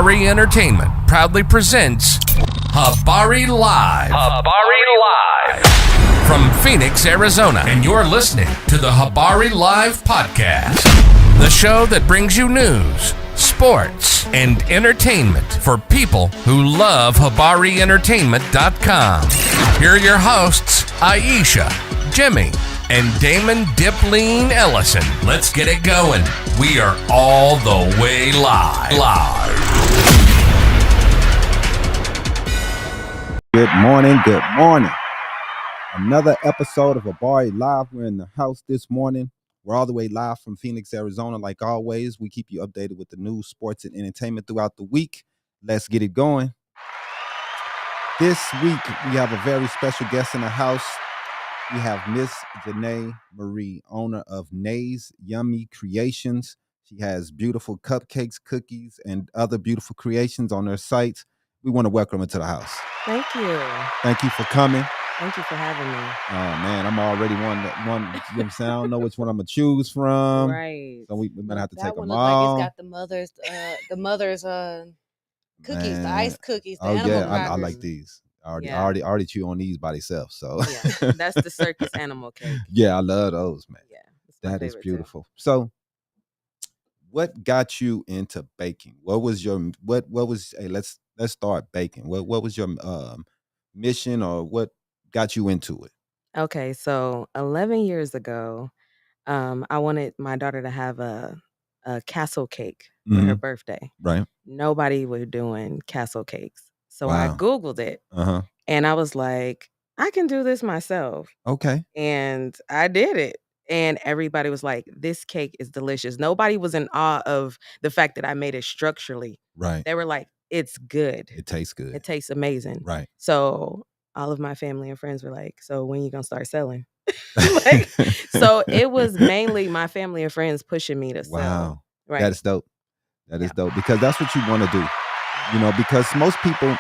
Habari Entertainment proudly presents Habari Live. Habari Live. From Phoenix, Arizona. And you're listening to the Habari Live podcast. The show that brings you news, sports, and entertainment for people who love HabariEntertainment.com. Here are your hosts, Iesha, Jimmy, and Damon Dipleen Ellison. Let's get it going. We are all the way live. Good morning. Good morning. Another episode of Habari Live. We're in the house this morning. We're all the way live from Phoenix, Arizona. Like always, we keep you updated with the news, sports, and entertainment throughout the week. Let's get it going. This week, we have a very special guest in the house. We have Miss Janay Marie, owner of Nay's Yummy Creations. She has beautiful cupcakes, cookies, and other beautiful creations on her site. We want to welcome her to the house. Thank you. Thank you for coming. Thank you for having me. Oh man, I'm already one. You know what I'm saying? I don't know which one I'm gonna choose from. Right. So we might have to take them looks all. like it's got the mother's cookies, the ice cookies, the Oh animal yeah, crackers. I like these. I Yeah. already chew on these by themselves. So Yeah, that's the circus animal cake. yeah, I love those, man. Yeah, it's my That is favorite, beautiful. So, what got you into baking? What was your what was? Hey, let's start baking. What was your mission, or what got you into it? too. Okay, so 11 years ago, I wanted my daughter to have a castle cake for her birthday. Right. Nobody was doing castle cakes, so I Wow. Googled it, Uh-huh. and I was like, I can do this myself, Okay. and I did it. And everybody was like, this cake is delicious. Nobody was in awe of the fact that I made it structurally. Right. They were like, it's good. It tastes good. It tastes amazing. Right. So all of my family and friends were like, so when you gonna start selling? Like, so it was mainly my family and friends pushing me to sell. Wow. Right. That is dope. That is dope, because that's what you want to do. You know, because most people,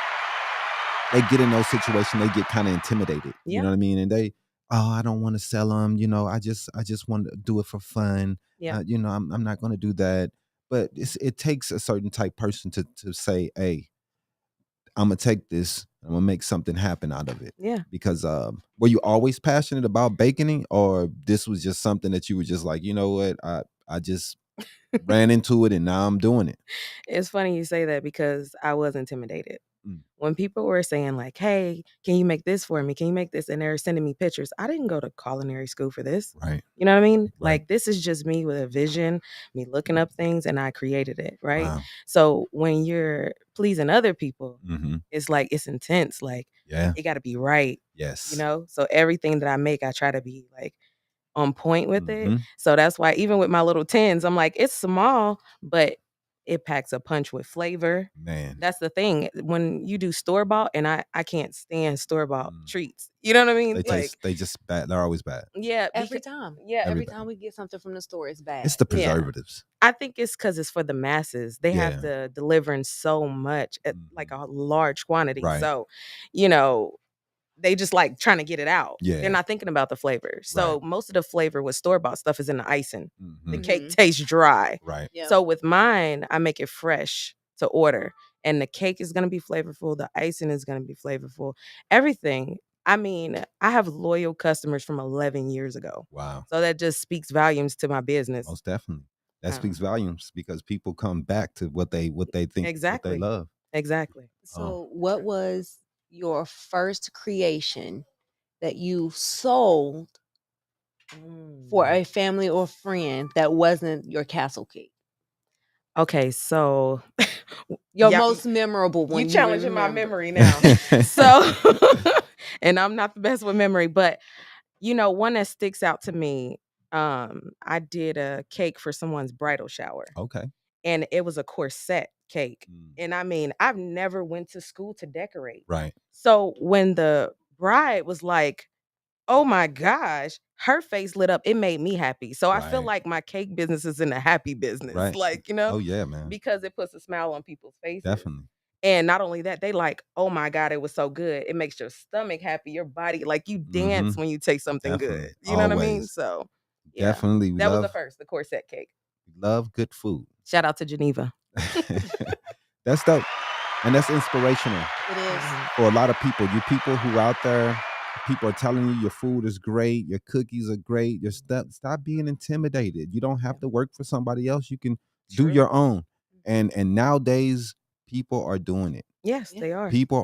they get in those situations, they get kind of intimidated. Yeah. You know what I mean? And they, I don't want to sell them. You know, I just want to do it for fun. Yeah. You know, I'm not going to do that. But it takes a certain type person to say, hey, I'm gonna take this. I'm gonna make something happen out of it. Yeah. Because were you always passionate about baking, or this was just something that you were just like, you know what, I just ran into it and now I'm doing it? It's funny you say that because I was intimidated. Mm. When people were saying like, hey, can you make this for me? Can you make this? And they're sending me pictures. I didn't go to culinary school for this. Right. You know what I mean? Right. Like, this is just me with a vision, me looking up things, and I created it. Right. Wow. So when you're pleasing other people, Mm-hmm. it's like, it's intense. Like, Yeah. it got to be right. Yes. You know? So everything that I make, I try to be like on point with Mhm. it. So that's why even with my little tins, I'm like, it's small, but it packs a punch with flavor. Man. That's the thing. When you do store-bought, and I can't stand store-bought treats. You know what I mean? They just bad. They're always bad. Yeah. Every time. Yeah. Every time we get something from the store, it's bad. It's the preservatives. I think it's because it's for the masses. They have to deliver in so much at like a large quantity. Right. So, you know, they just like trying to get it out. Yeah. They're not thinking about the flavor. So most of the flavor with store-bought stuff is in the icing. Mhm. The cake tastes dry. Right. Yeah. So with mine, I make it fresh to order. And the cake is going to be flavorful. The icing is going to be flavorful. Everything. I mean, I have loyal customers from 11 years ago. Wow. So that just speaks volumes to my business. Most definitely. That speaks volumes, because people come back to what they think, Exactly. what they love. Exactly. So what was your first creation that you sold for a family or friend that wasn't your castle cake? Okay, so Your Yeah, most memorable one. you challenging my remember. memory now. So, and I'm not the best with memory, but you know, one that sticks out to me, I did a cake for someone's bridal shower, Okay. and it was a corset cake. Mm. And I mean, I've never went to school to decorate. Right. So when the bride was like, oh my gosh, her face lit up, it made me happy. So I feel Right. like my cake business is in a happy business. Right. Like, you know, Oh yeah, man. because it puts a smile on people's faces. Definitely. And not only that, they like, oh my God, it was so good. It makes your stomach happy, your body, like you dance when you take something Definitely. good. You know what I mean? Always. So yeah, Definitely. that was the first, the corset cake. We love good food. Shout out to Geneva. That's dope. And that's inspirational It is. for a lot of people. You people who out there, people are telling you your food is great, your cookies are great, your stuff. Stop being intimidated. You don't have to work for somebody else. You can do True. your own. And nowadays people are doing it. Yes, Yeah. they are. People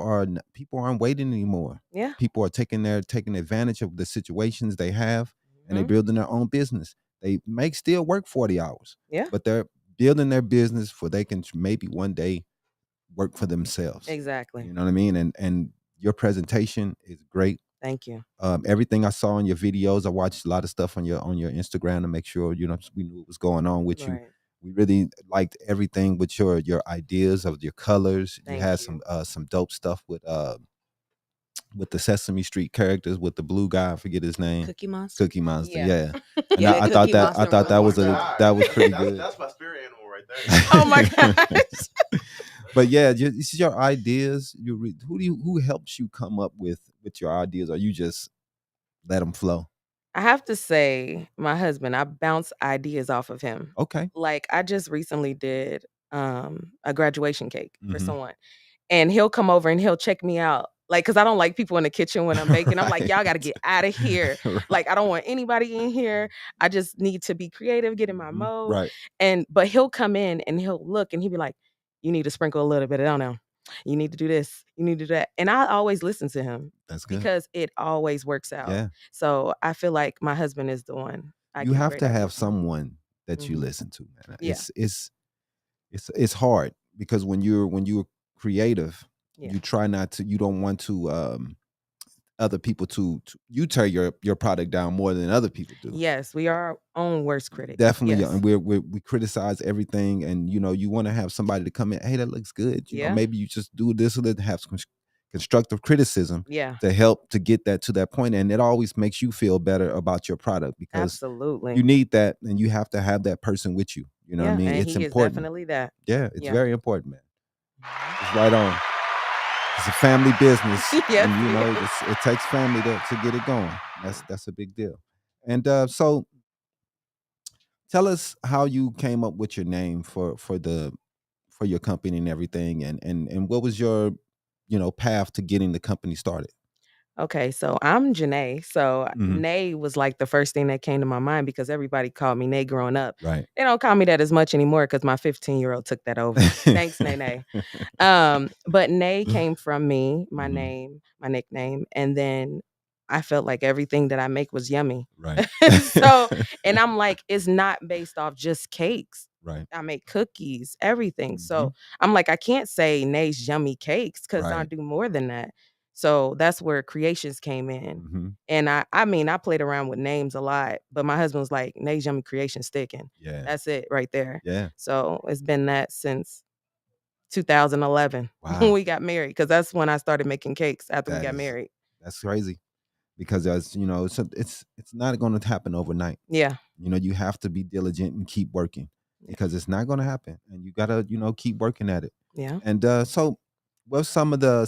aren't waiting anymore. Yeah. People are taking advantage of the situations they have, and they're Mhm. building their own business. They may still work 40 hours, Yeah. but they're building their business for they can maybe one day work for themselves. Exactly. You know what I mean? And your presentation is great. Thank you. Everything I saw in your videos, I watched a lot of stuff on your Instagram to make sure we knew what was going on with you. Right. We really liked everything with your ideas of your colors. You Thank had you. some dope stuff with the Sesame Street characters with the blue guy. I forget his name. Cookie Monster. Cookie Monster. Yeah. Yeah. And Yeah, I the thought Cookie that Monster was was that was pretty good. That's my spirit animal right there. Oh my gosh. But yeah, this is your ideas. Who helps you come up with your ideas, or you just let them flow? I have to say, my husband, I bounce ideas off of him. Okay. Like I just recently did a graduation cake for Mhm. someone. And he'll come over and he'll check me out. Like, cause I don't like people in the kitchen when I'm baking. I'm like, y'all gotta get out of here. Right. Like, I don't want anybody in here. I just need to be creative, get in my Mhm. mode. Right. But he'll come in and he'll look and he'll be like, you need to sprinkle a little bit. I don't know. You need to do this. You need to do that. And I always listen to him That's good. because it always works out. Yeah. So I feel like my husband is the one. I You get have great to have ideas from. someone that you Mhm. listen to, man. Yeah. It's hard because when you're creative, Yeah. you don't want to other people to you tear your product down more than other people do. Yes, we are our own worst critics. Definitely. Yes. And we criticize everything, and you want to have somebody to come in, hey, that looks good. Yeah. Maybe you just do this or that, have some constructive criticism Yeah. to help to get that to that point. And it always makes you feel better about your product because Absolutely. you need that, and you have to have that person with you. You know what I mean? And It's he important. is definitely that. Yeah, it's Yeah. very important, man. Mhm. It's right on. It's a family business. Yes, And it is. it takes family to get it going. That's a big deal. And so tell us how you came up with your name for your company and everything, and what was your path to getting the company started. Okay, so I'm Janay. So Mhm. Nay was like the first thing that came to my mind because everybody called me Nay growing up. Right. They don't call me that as much anymore because my 15-year-old took that over. Thanks, Nay Nay. But Nay came from me, my Mhm. name, my nickname, and then I felt like everything that I make was yummy. Right. And I'm like, it's not based off just cakes. Right. I make cookies, everything. So Mhm. I'm like, I can't say Nay's yummy cakes because I Right. do more than that. So that's where creations came in. Mhm. And I mean, I played around with names a lot, but my husband was like, Nay's Yummy Creation sticking. Yeah. That's it right there. Yeah. So it's been that since 2011 when Wow. we got married, because that's when I started making cakes after we That got is- married. That's crazy because as it's not going to happen overnight. Yeah. You have to be diligent and keep working because it's not going to happen, and you got to keep working at it. Yeah. And so what's some of the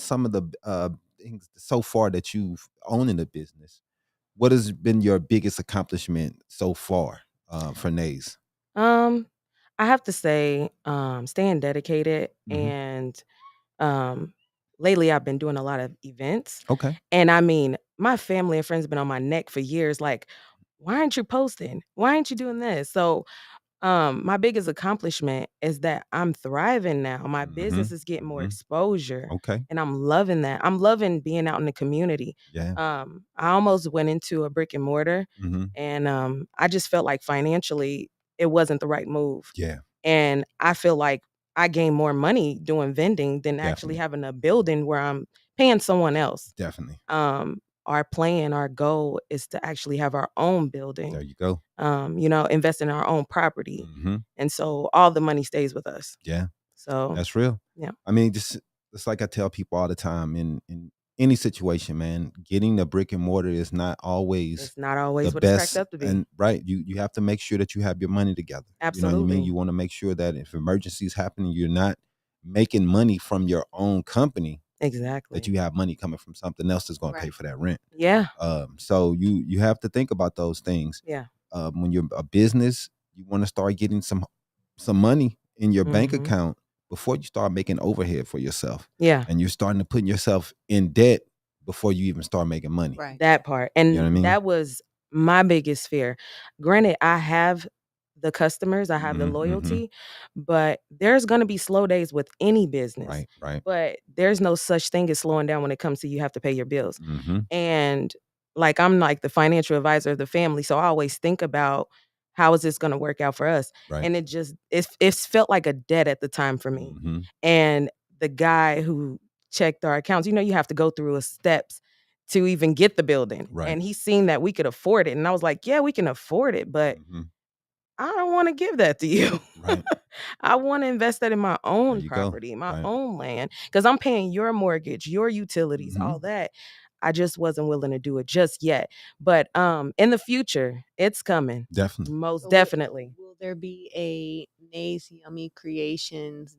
things so far that you've owned in the business? What has been your biggest accomplishment so far for Nays? I have to say, staying dedicated Mhm. and lately I've been doing a lot of events. Okay. And I mean, my family and friends have been on my neck for years, like, why aren't you posting? Why aren't you doing this? So my biggest accomplishment is that I'm thriving now. My business Mhm. is getting more Mhm. exposure. Okay. And I'm loving that. I'm loving being out in the community. Yeah. I almost went into a brick and mortar Mhm. and I just felt like financially it wasn't the right move. Yeah. And I feel like I gained more money doing vending than actually Definitely. having a building where I'm paying someone else. Definitely. Our plan, our goal is to actually have our own building. There you go. Invest in our own property. Mhm. And so all the money stays with us. Yeah. So That's real. yeah. I mean, just it's like I tell people all the time in any situation, man, getting the brick and mortar is not always It's not always the what it's best. cracked up to be. And right, you have to make sure that you have your money together. You know what I Absolutely. mean? You want to make sure that if emergencies happen, you're not making money from your own company, Exactly. that you have money coming from something else that's going to pay Right. for that rent. Yeah. So you have to think about those things. Yeah. When you're a business, you want to start getting some money in your bank Mhm. account before you start making overhead for yourself. Yeah. And you're starting to put yourself in debt before you even start making money. Right. That part. And You know what I mean? that was my biggest fear. Granted, I have the customers, I have the Mhm, mhm. loyalty, but there's going to be slow days with any business. Right, right. But there's no such thing as slowing down when it comes to you have to pay your bills. Mm-hmm. And like I'm like the financial advisor of the family, so I always think about how is this going to work out for us. Right. And it's felt like a debt at the time for me. Mm-hmm. And the guy who checked our accounts, you have to go through steps to even get the building. Right. And he seen that we could afford it. And I was like, yeah, we can afford it, but Mm-hmm. I don't want to give that to you. Right. I want to invest that in my own you go. property, my Right. own land, because I'm paying your mortgage, your utilities, Mhm. all that. I just wasn't willing to do it just yet. But in the future, it's coming. Definitely. Most So definitely. Will there be a Nays Yummy Creations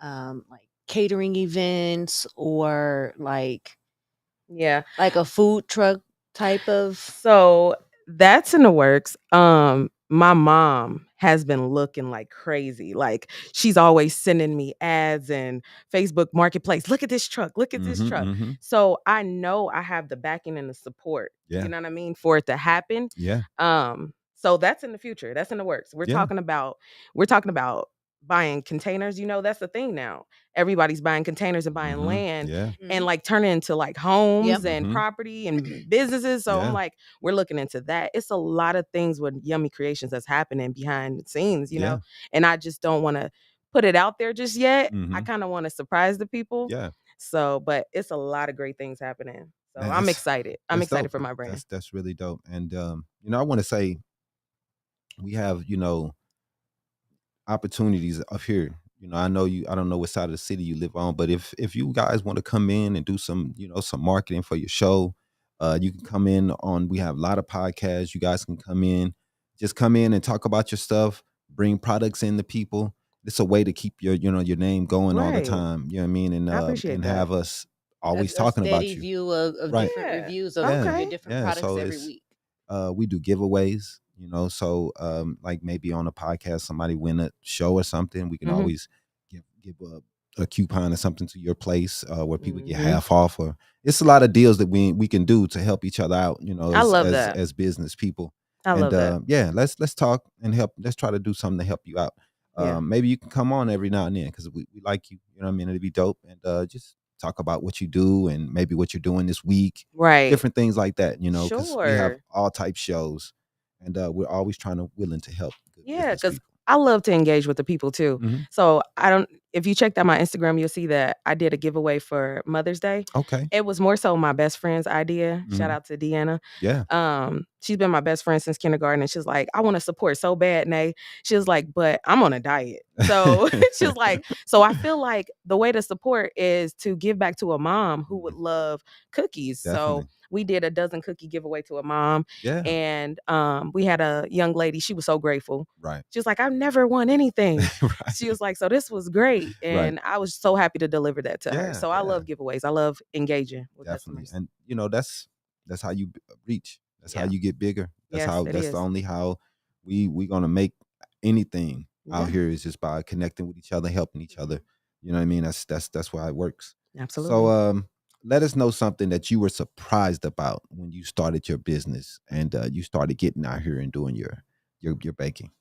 like catering events or Yeah. like a food truck type of? So that's in the works. My mom has been looking like crazy. Like she's always sending me ads and Facebook Marketplace. Look at this truck. Look at this Mhm, truck. mhm. So I know I have the backing and the support. Yeah. You know what I mean? For it to happen. Yeah. So that's in the future. That's in the works. We're Yeah. talking about buying containers. That's the thing now. Everybody's buying containers and buying Mhm. land Yeah. and like turn it into like homes Yep. and Mhm. property and businesses. So Yeah. I'm like, we're looking into that. It's a lot of things with Yummy Creations that's happening behind the scenes, Yeah. and I just don't want to put it out there just yet. I Mhm. kind of want to surprise the people. Yeah. So, but it's a lot of great things happening. So Man, I'm that's excited. I'm that's excited dope. for my brand. That's really dope. And I want to say we have, opportunities up here. I know you. I don't know what side of the city you live on, but if you guys want to come in and do some, some marketing for your show, you can come in on. We have a lot of podcasts. You guys can come in, just come in and talk about your stuff. Bring products in to people. It's a way to keep your name going all the Right. time. You know what I mean? And I appreciate and that. have us always a talking about steady you. view of Right. different Yeah. reviews of Okay. your different Yeah, products so every it's- week. We do giveaways, so like maybe on a podcast somebody win a show or something, we can Mhm. always give a coupon or something to your place where people get Mhm. half off, or it's a lot of deals that we can do to help each other out, I love as that. as business people. I love that. Yeah, let's talk and help. Let's try to do something to help you out. Yeah. Maybe you can come on every now and then because we like you, you know what I mean? It'd be dope. And just talk about what you do and maybe what you're doing this week, Right. different things like that, because we have Sure. all type shows, and we're always willing to help good Yeah, business because people. I love to engage with the people too. Mhm. So if you checked out my Instagram, you'll see that I did a giveaway for Mother's Day. Okay. It was more so my best friend's idea. Shout Mhm. out to Deanna. Yeah. She's been my best friend since kindergarten, and she's like, I want to support so bad, Nay. She was like, but I'm on a diet. So she's like, so I feel like the way to support is to give back to a mom who would love cookies. Definitely. So we did a dozen cookie giveaway to a mom. Yeah. And we had a young lady, she was so grateful. Right. She was like, I've never won anything. Right. She was like, so this was great. And I was so happy to deliver that to her. Yeah, So I love giveaways. I love engaging with Definitely. customers. And that's how you reach. That's how Yeah. you get bigger. That's Yes, it that's is. the only how we gonna make anything out Yeah. here is just by connecting with each other, helping each other. You know what I mean? That's why it works. Absolutely. So let us know something that you were surprised about when you started your business and you started getting out here and doing your baking.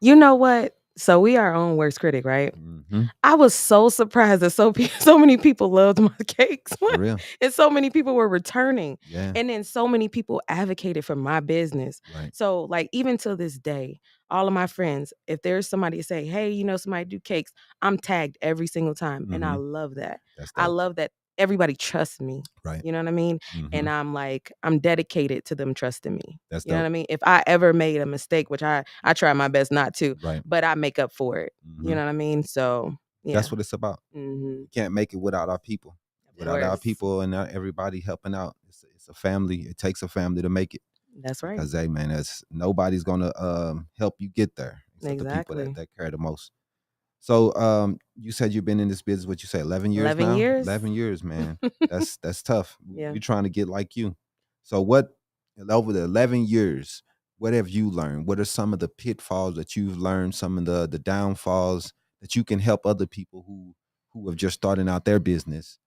You know what? So we are our own worst critic, right? Mhm. I was so surprised that so many people loved my cakes. For real. And so many people were returning. Yeah. And then so many people advocated for my business. Right. So like even to this day, all of my friends, if there's somebody say, hey, somebody do cakes, I'm tagged every single time. And I Mhm. love that. That's I dope. love that everybody trusts me. Right. You know what I mean? And Mhm. I'm dedicated to them trusting me. That's You know what I dope. mean? If I ever made a mistake, which I try my best not to, Right. but I make up for it. You Mhm. know what I mean? So yeah. That's what it's about. Mhm. We can't make it without our people. Of Without our course. people and everybody helping out. It's a family. It takes a family to make it. That's right. Because hey man, nobody's gonna help you get there except the people Exactly. that care the most. So you said you've been in this business, what you say, 11 years 11 now? years. 11 years, man. That's tough. Yeah. We're trying to get like you. So over the 11 years, what have you learned? What are some of the pitfalls that you've learned, some of the downfalls that you can help other people who have just starting out their business.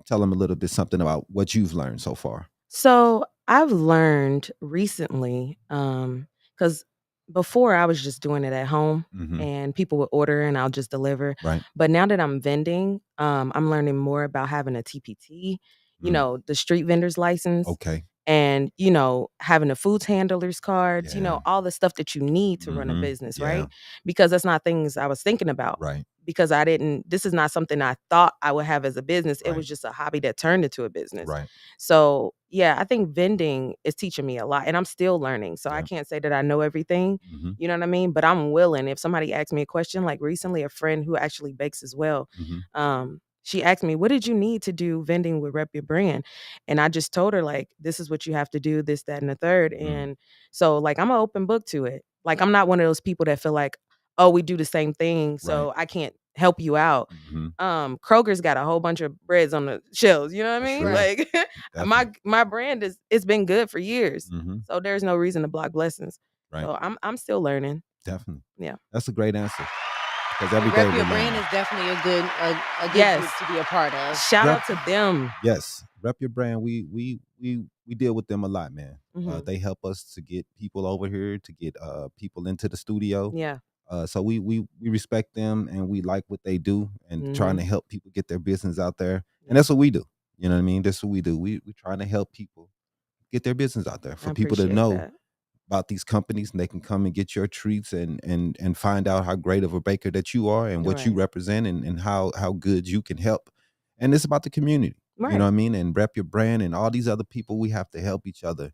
Tell them a little bit something about what you've learned so far. So I've learned recently, because before I was just doing it at home Mm-hmm. and people would order and I'll just deliver. Right. But now that I'm vending, I'm learning more about having a TPT, the street vendor's license. Okay. And, having a foods handler's cards, Yeah. all the stuff that you need to run a Mhm. business, Yeah. right? Because that's not things I was thinking about. Right. Because this is not something I thought I would have as a business. It Right. was just a hobby that turned into a business. Right. So, yeah, I think vending is teaching me a lot and I'm still learning. So I Yeah. can't say that I know everything, Mhm. you know what I mean? But I'm willing. If somebody asks me a question, like recently, a friend who actually bakes as well, Mhm. she asked me, what did you need to do vending with Rep Your Brand? And I just told her, like, this is what you have to do, this, that, and the third. Mhm. And so, like, I'm an open book to it. Like, I'm not one of those people that feel like, oh, we do the same thing, so I can't help you out. Mhm. Kroger's got a whole bunch of breads on the shelves, you know what I That's mean? real. Like Definitely. my brand it's been good for years. Mhm. So there's no reason to block blessings. Right. So I'm still learning. Definitely. Yeah. That's a great answer. Because And every day Rep Your we're Brand learning. is definitely a good Yes. group to be a part of. Shout out to them. Yes, Rep Your Brand. We deal with them a lot, man. Mhm. They help us to get people over here, to get people into the studio. Yeah. So we respect them and we like what they do and trying to help people get their business out there. And that's what we do. You know what I mean? That's what we do. We trying to help people get their business out there for I people to appreciate know that. about these companies, and they can come and get your treats and find out how great of a baker that you are and what you Right. represent and how good you can help. And it's about the community. Right. You know what I mean? And Rep Your Brand and all these other people, we have to help each other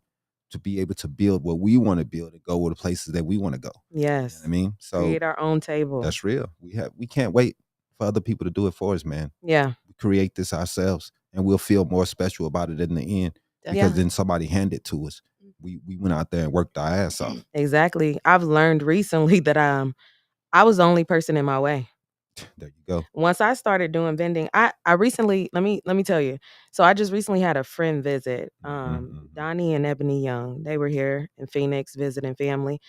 to be able to build what we want to build and go to the places that we want to go. You know Yes. what I mean? So Create our own table. that's real. We can't wait for other people to do it for us, man. Yeah. We create this ourselves and we'll feel more special about it in the end because then somebody handed it to us. We went out there and worked our ass off. Exactly. I've learned recently that I was the only person in my way. There you go. Once I started doing vending, I recently let me tell you. So I just recently had a friend visit, Donnie and Ebony Young. They were here in Phoenix visiting family,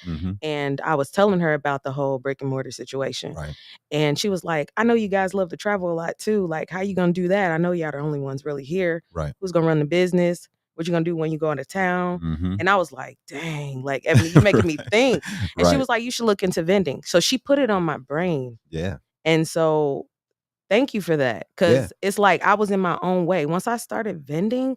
and I was telling her about the whole brick and mortar situation. Right. And she was like, "I know you guys love to travel a lot too. Like, how you gonna do that? I know y'all the only ones really here. Right. Who's gonna run the business? What you gonna do when you go into town?" Mhm. And I was like, "Dang, like Ebony, you're making me think." And she Right. was like, "You should look into vending." So she put it on my brain. Yeah. And so thank you for that. Cause it's like I was in my own way. Once I started vending,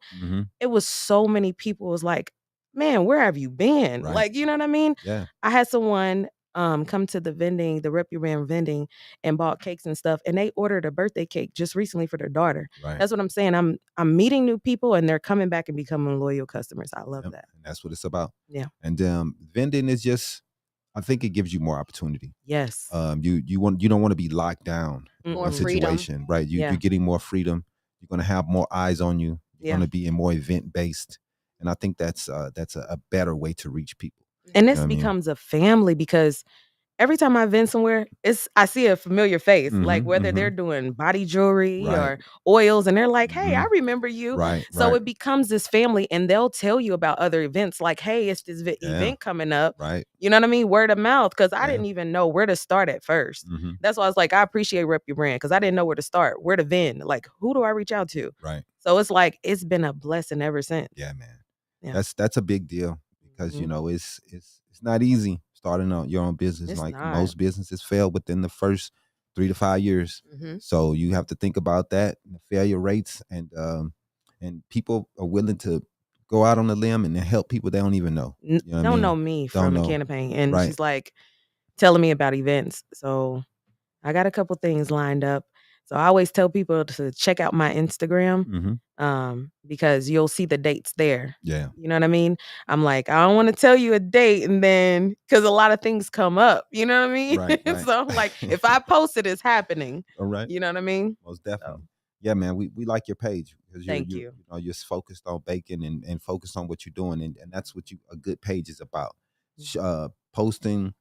it was so many people was like, man, where have you been? Right. Like, you know what I mean? Yeah. I had someone come to the Rep Your Brand vending and bought cakes and stuff. And they ordered a birthday cake just recently for their daughter. Right. That's what I'm saying. I'm meeting new people and they're coming back and becoming loyal customers. I love that. And that's what it's about. Yeah. And vending is just, I think it gives you more opportunity. Yes. You don't want to be locked down in More a situation, right? You're getting more freedom. You're going to have more eyes on you. You're going to be more event based, and I think that's a better way to reach people. And this becomes a family because every time I vent somewhere, I see a familiar face, like whether they're doing body jewelry or oils, and they're like, "Hey, I remember you." Right. So it becomes this family, and they'll tell you about other events, like, "Hey, it's this event coming up." Right. You know what I mean? Word of mouth, because I didn't even know where to start at first. That's why I was like, I appreciate Rep Your Brand because I didn't know where to start, where to vend, like who do I reach out to? Right. So it's like it's been a blessing ever since. Yeah, man. Yeah. That's a big deal because you know it's not easy starting out your own business. It's like not. most businesses fail within the first 3 to 5 years. So you have to think about that, the failure rates, and people are willing to go out on a limb and help people they don't even know. You know what I mean? Know me from a can of paint, and Right. she's like telling me about events. So I got a couple things lined up. So I always tell people to check out my Instagram because you'll see the dates there. Yeah. You know what I mean? I'm like, I don't want to tell you a date and then because a lot of things come up. You know what I mean? Right, right. So I'm like, if I post it, it's happening. All right. You know what I mean? Most definitely. Yeah, man. We like your page because Thank you. You know, you're focused on baking and focused on what you're doing, and that's what a good page is about. Posting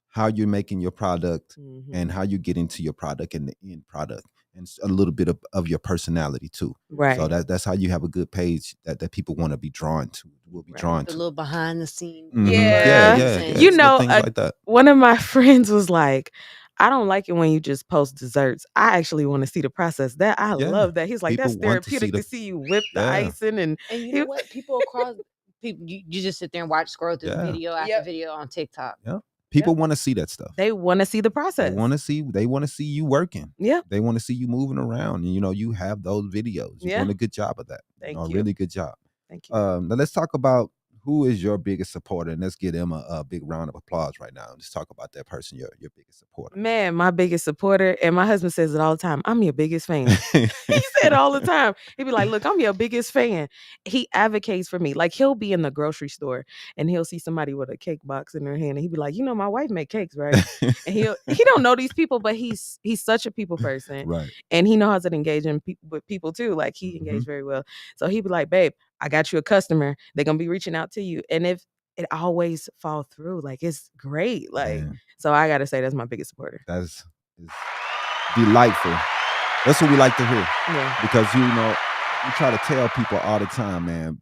how you're making your product and how you get into your product and the end product, and a little bit of your personality too. Right. So that's how you have a good page that people want to be drawn to. Will be drawn The to. little behind the scenes. Yeah. You know, things like that. one of my friends was like, I don't like it when you just post desserts. I actually want to see the process. That I Yeah. love that. He's like, People that's want to see therapeutic the- to see you whip the Yeah. icing and And you know what? People across people, you just sit there and watch, scroll through Yeah. video after Yep. video on TikTok. Yeah. People want to see that stuff. they want to see the They process. want to see you working. Yeah. They want to see you moving around. And you have those videos. You're Yeah. doing a good job of that. Thank A you. really good job. Thank you. Now let's talk about who is your biggest supporter, and let's give them a big round of applause right now. Just talk about that person, your biggest supporter. Man, my biggest supporter, and my husband says it all the time. I'm your biggest fan. He said it all the time. He'd be like, look, I'm your biggest fan. He advocates for me. Like he'll be in the grocery store and he'll see somebody with a cake box in their hand and he'd be like, my wife make cakes, right? And he don't know these people, but he's such a people person. Right. And he knows how to engage with people too. Like he engaged very well. So he'd be like, babe, I got you a customer. They're gonna be reaching out to you. And if it always fall through, like it's great. Like, Man, so I gotta say that's my biggest supporter. that's delightful. That's what we like to hear. Yeah. Because we try to tell people all the time, man,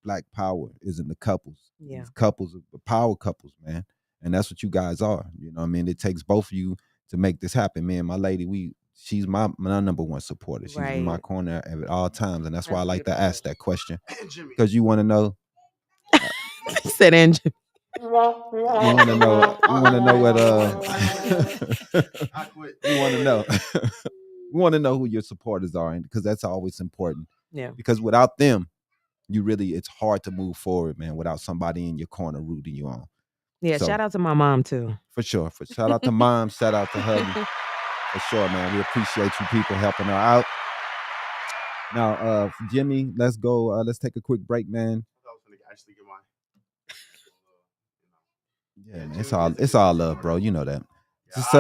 Black power isn't the couples. Yeah. These couples are power couples, man. And that's what you guys are. You know what I mean? It takes both of you to make this happen. Me and my lady, she's my number one supporter. She's in my Right. corner at all times. And that's why I That's like to beautiful. ask that question. Jimmy. Because you want to know. He said engine. You want to know. You want to know what. I quit. You want to know. We want to know who your supporters are, and because that's always important. Yeah. Because without them, it's hard to move forward, man. Without somebody in your corner rooting you on. Yeah. So- Shout out to my mom too. For sure. Shout out to mom. Shout out to hubby. For sure, man. We appreciate you people helping her out. Now, Jimmy, let's go. Let's take a quick break, man. I was gonna actually get mine. Yeah, man. It's all love, bro. You know that. Just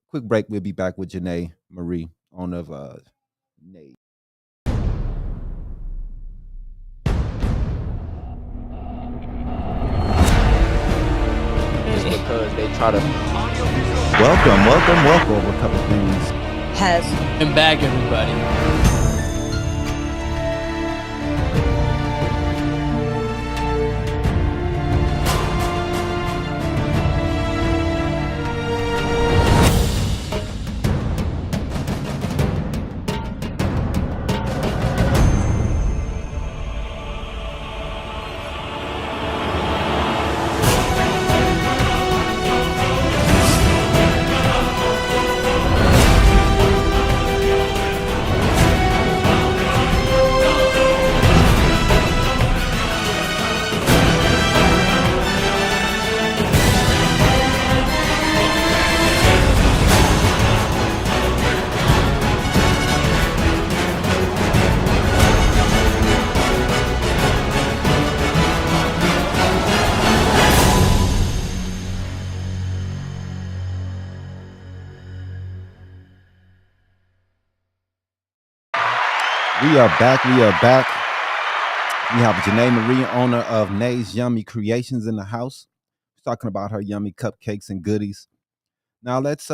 quick break. We'll be back with Janay Marie, owner of Nate. Just because they try to Welcome. Over a couple things. Has and bag everybody. We are back. We have Janay Marie, owner of Nay's Yummy Creations, in the house. She's talking about her yummy cupcakes and goodies. Now let's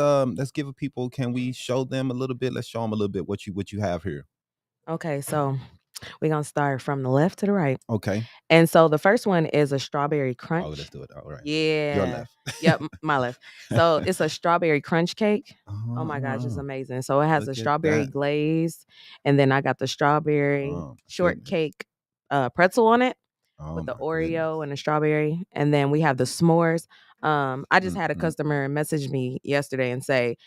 give people. Can we show them a little bit? Let's show them a little bit what you have here. Okay, so we're gonna start from the left to the right. Okay. And so the first one is a strawberry crunch. Oh, let's do it. All right. Yeah. Your left. Yep, my left. So it's a strawberry crunch cake. Oh my gosh, it's Oh, amazing. So it has look a at strawberry that. glaze, and then I got the strawberry Oh, my shortcake pretzel on it Oh, with the my Oreo goodness. and the strawberry, and then we have the s'mores. I just had a Mm-mm. customer message me yesterday and say,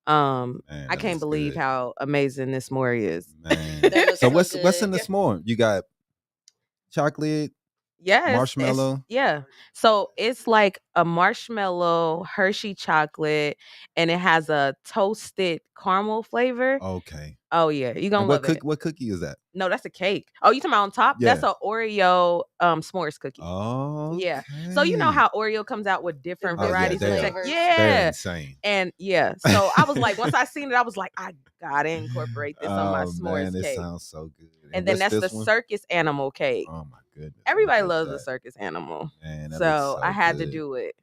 Man, I that can't looks believe good. how amazing this s'more is. Man. That looks So so what's in good. the s'more? You got chocolate, Yeah, marshmallow. yeah. So it's like a marshmallow Hershey chocolate, and it has a toasted caramel flavor. Okay. Oh yeah, you gonna And love it. what cookie is that? No, that's a cake. Oh, you talking about on top? That's Yeah. a Oreo s'mores cookie. Oh. Yeah. So you know how Oreo comes out with different Oh, yeah, varieties they of are. tech- They're They're Yeah. insane. And yeah, so I was like, once I seen it, I was like, I gotta incorporate this on my Oh, s'mores man, it cake. sounds so good. And then what's that's the this one? circus animal cake. Oh my goodness. Everybody look at loves the that. circus animal. Man, that So looks I had to good. do it.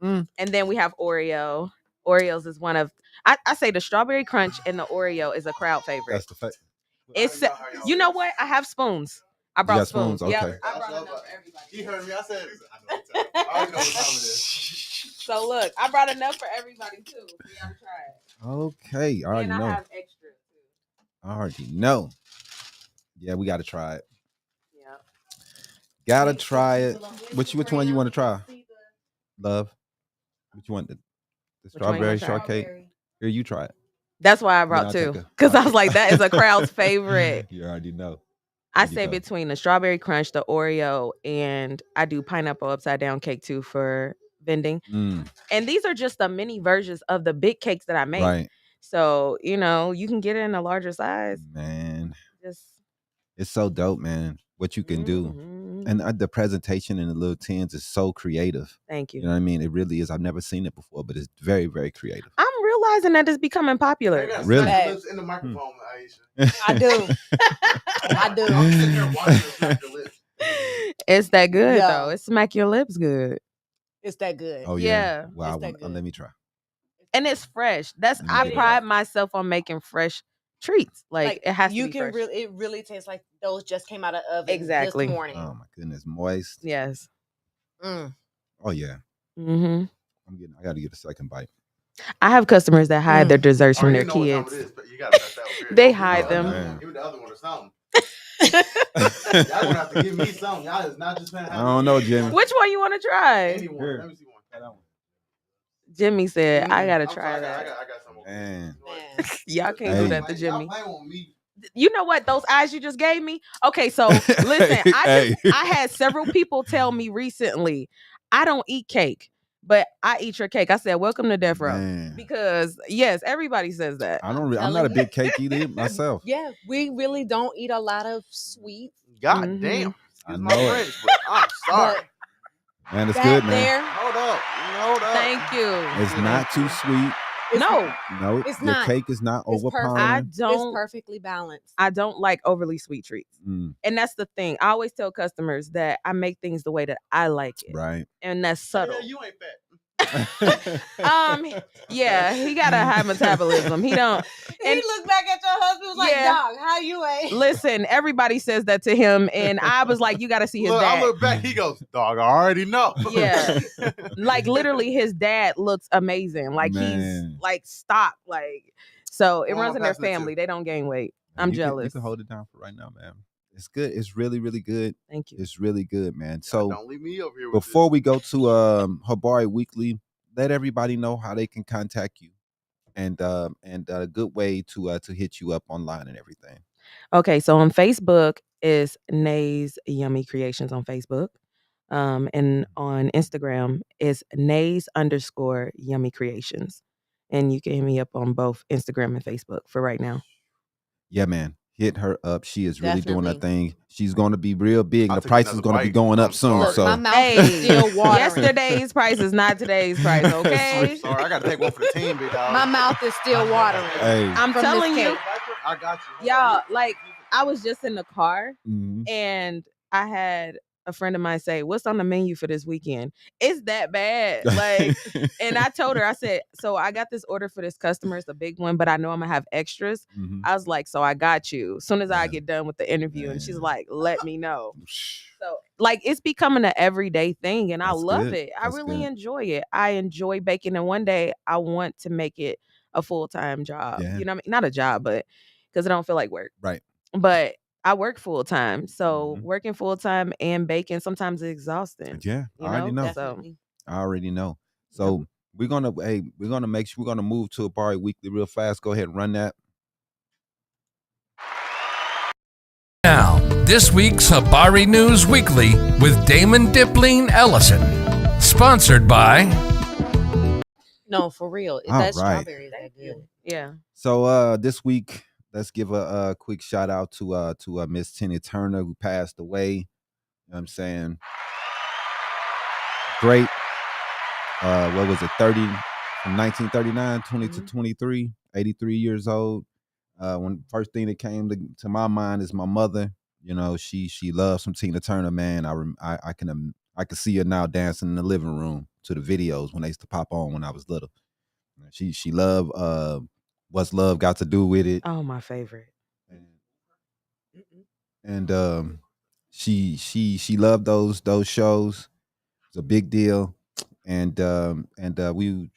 Mm. And then we have Oreo. Oreos is one of I say the strawberry crunch and the Oreo is a crowd favorite. That's the fact. It's you know what? I have spoons. I You brought got spoons? Yep, Okay. I brought enough for everybody. He heard me. I said, I know what time it is. So look, I brought enough for everybody too. So you gotta try it. Okay, I already And I know. have extra too. I already know. Yeah, we got to try it. Yeah. Gotta try it. Which one you want to try? Love. Which one? The Which one you wanna strawberry try? shortcake. Here, you try it. That's why I Then brought I'll two. take a- Because I I'll was take- like, that is a crowd's favorite. You already know. I There you say go. between the strawberry crunch, the Oreo, and I do pineapple upside down cake too for vending. Mm, And these are just the mini versions of the big cakes that I make. right, So, you know, you can get it in a larger size. man. Just It's so dope, man. What you can do, Mhm. and the presentation in the little tins is so creative. Thank You you. know what I mean? It really is. I've never seen it before, but it's very, very creative. I'm realizing that it's becoming popular. I gotta Really? smack your lips in the microphone, Iesha. I do. I do. I'm sitting here watching you smack your lips. It's that good Yeah. though. It smack your lips good. It's that good. Oh Yeah. yeah. Wow. It's that good. Let me try. And it's fresh. That's Let me I get it. pride myself on making fresh treats. Like it has to you be can fresh. really, it really tastes like those just came out of oven Exactly. this morning. Oh my goodness, moist. Yes. Mm. Oh yeah. Hmm. I got to get a second bite. I have customers that hide their desserts from Already their know what time it kids. is, but you gotta cut that over here. They Don't hide give me the them. other Man. one. Give me the other one or something. Y'all gonna have to give me something. Y'all is not just gonna have I don't know, Jimmy. Which one you want to try? Anyone. Here. Let me see one. Jimmy said, I gotta I'm try sorry, that. I got some more. Man. Man. Y'all can't Hey. do that to Y'all Jimmy. playing on me. You know what? Those eyes you just gave me? Okay, so listen, Hey. I had several people tell me recently, I don't eat cake, but I eat your cake. I said, welcome to Death Row. Man. Because yes, everybody says that. I'm not a telling big cake eater myself. Yeah, we really don't eat a lot of sweets. God Mhm. damn. I Excuse know my it. French, but I'm sorry. Man, it's That good, man. there, Hold up. Thank you. It's not too sweet. No, No, It's your not. cake is not It's perfect. I overpowering. it's don't perfectly balanced. I don't like overly sweet treats. Mm, And that's the thing. I always tell customers that I make things the way that I like it. right. And that's Yeah, subtle. you ain't fat. Yeah, he got a high metabolism. He don't He and looked back at your husband, was like, Yeah. "Dog, how you ain't?" listen, everybody says that to him. And I was like, you gotta see his Look, I dad. look back. He goes, dog. I already know. Yeah. Like literally his dad looks amazing. Like he's Man. like stock. Like so it Well, runs I'm in their passing it to- family. They don't gain weight. Man, I'm you jealous. you can hold it down for right now, man. It's good. It's really, really good. Thank you. It's really good, man. So don't leave me over here. With before we go to Habari Weekly, let everybody know how they can contact you and a good way to hit you up online and everything. Okay, so on Facebook is Nay's Yummy Creations on Facebook. And on Instagram is Nays_Yummy Creations. And you can hit me up on both Instagram and Facebook for right now. Yeah, man. Hit her up. She is really doing her Definitely. thing. She's going to be real big. I'll And the take price is another going to be bite. going up I'm soon. sorry. So My mouth is still watering. Yesterday's price is not today's price, okay? I'm sorry. I got to take one for the team, big dog. My mouth is still watering. hey. I'm from this telling you, cake. I got you. y'all, like I was just in the car Mhm. and I had a friend of mine say, "What's on the menu for this weekend?" It's that bad. Like, and I told her, I said, "So I got this order for this customer. It's a big one, but I know I'm gonna have extras." Mhm. I was like, "So I got you." As soon as I Man. get done with the interview, and she's Man. like, "Let me know." So, like, it's becoming an everyday thing, and I That's love good. it. I That's really good. enjoy it. I enjoy baking, and one day I want to make it a full-time job. Yeah. You know what I mean? Not a job, but because I don't feel like work. Right. But I work full time, so Mhm. working full time and baking sometimes is exhausting. Yeah, You I already know. So Definitely. I already know. So we're gonna make sure we're gonna move to Habari Weekly real fast. Go ahead and run that. Now, this week's Habari News Weekly with Damon Dipling Ellison. Sponsored by No, for real. All That right. strawberry is that good. yeah. So this week, let's give a quick shout out to Miss Tina Turner, who passed away. You know what I'm saying? Great. What was it? 30 from 1939, 20 to 23, 83 years old. When first thing that came to my mind is my mother. You know, she loves some Tina Turner, man. I can see her now dancing in the living room to the videos when they used to pop on when I was little. She loved What's Love Got to Do with It. Oh, my favorite. And she loved those shows. It's a big deal. we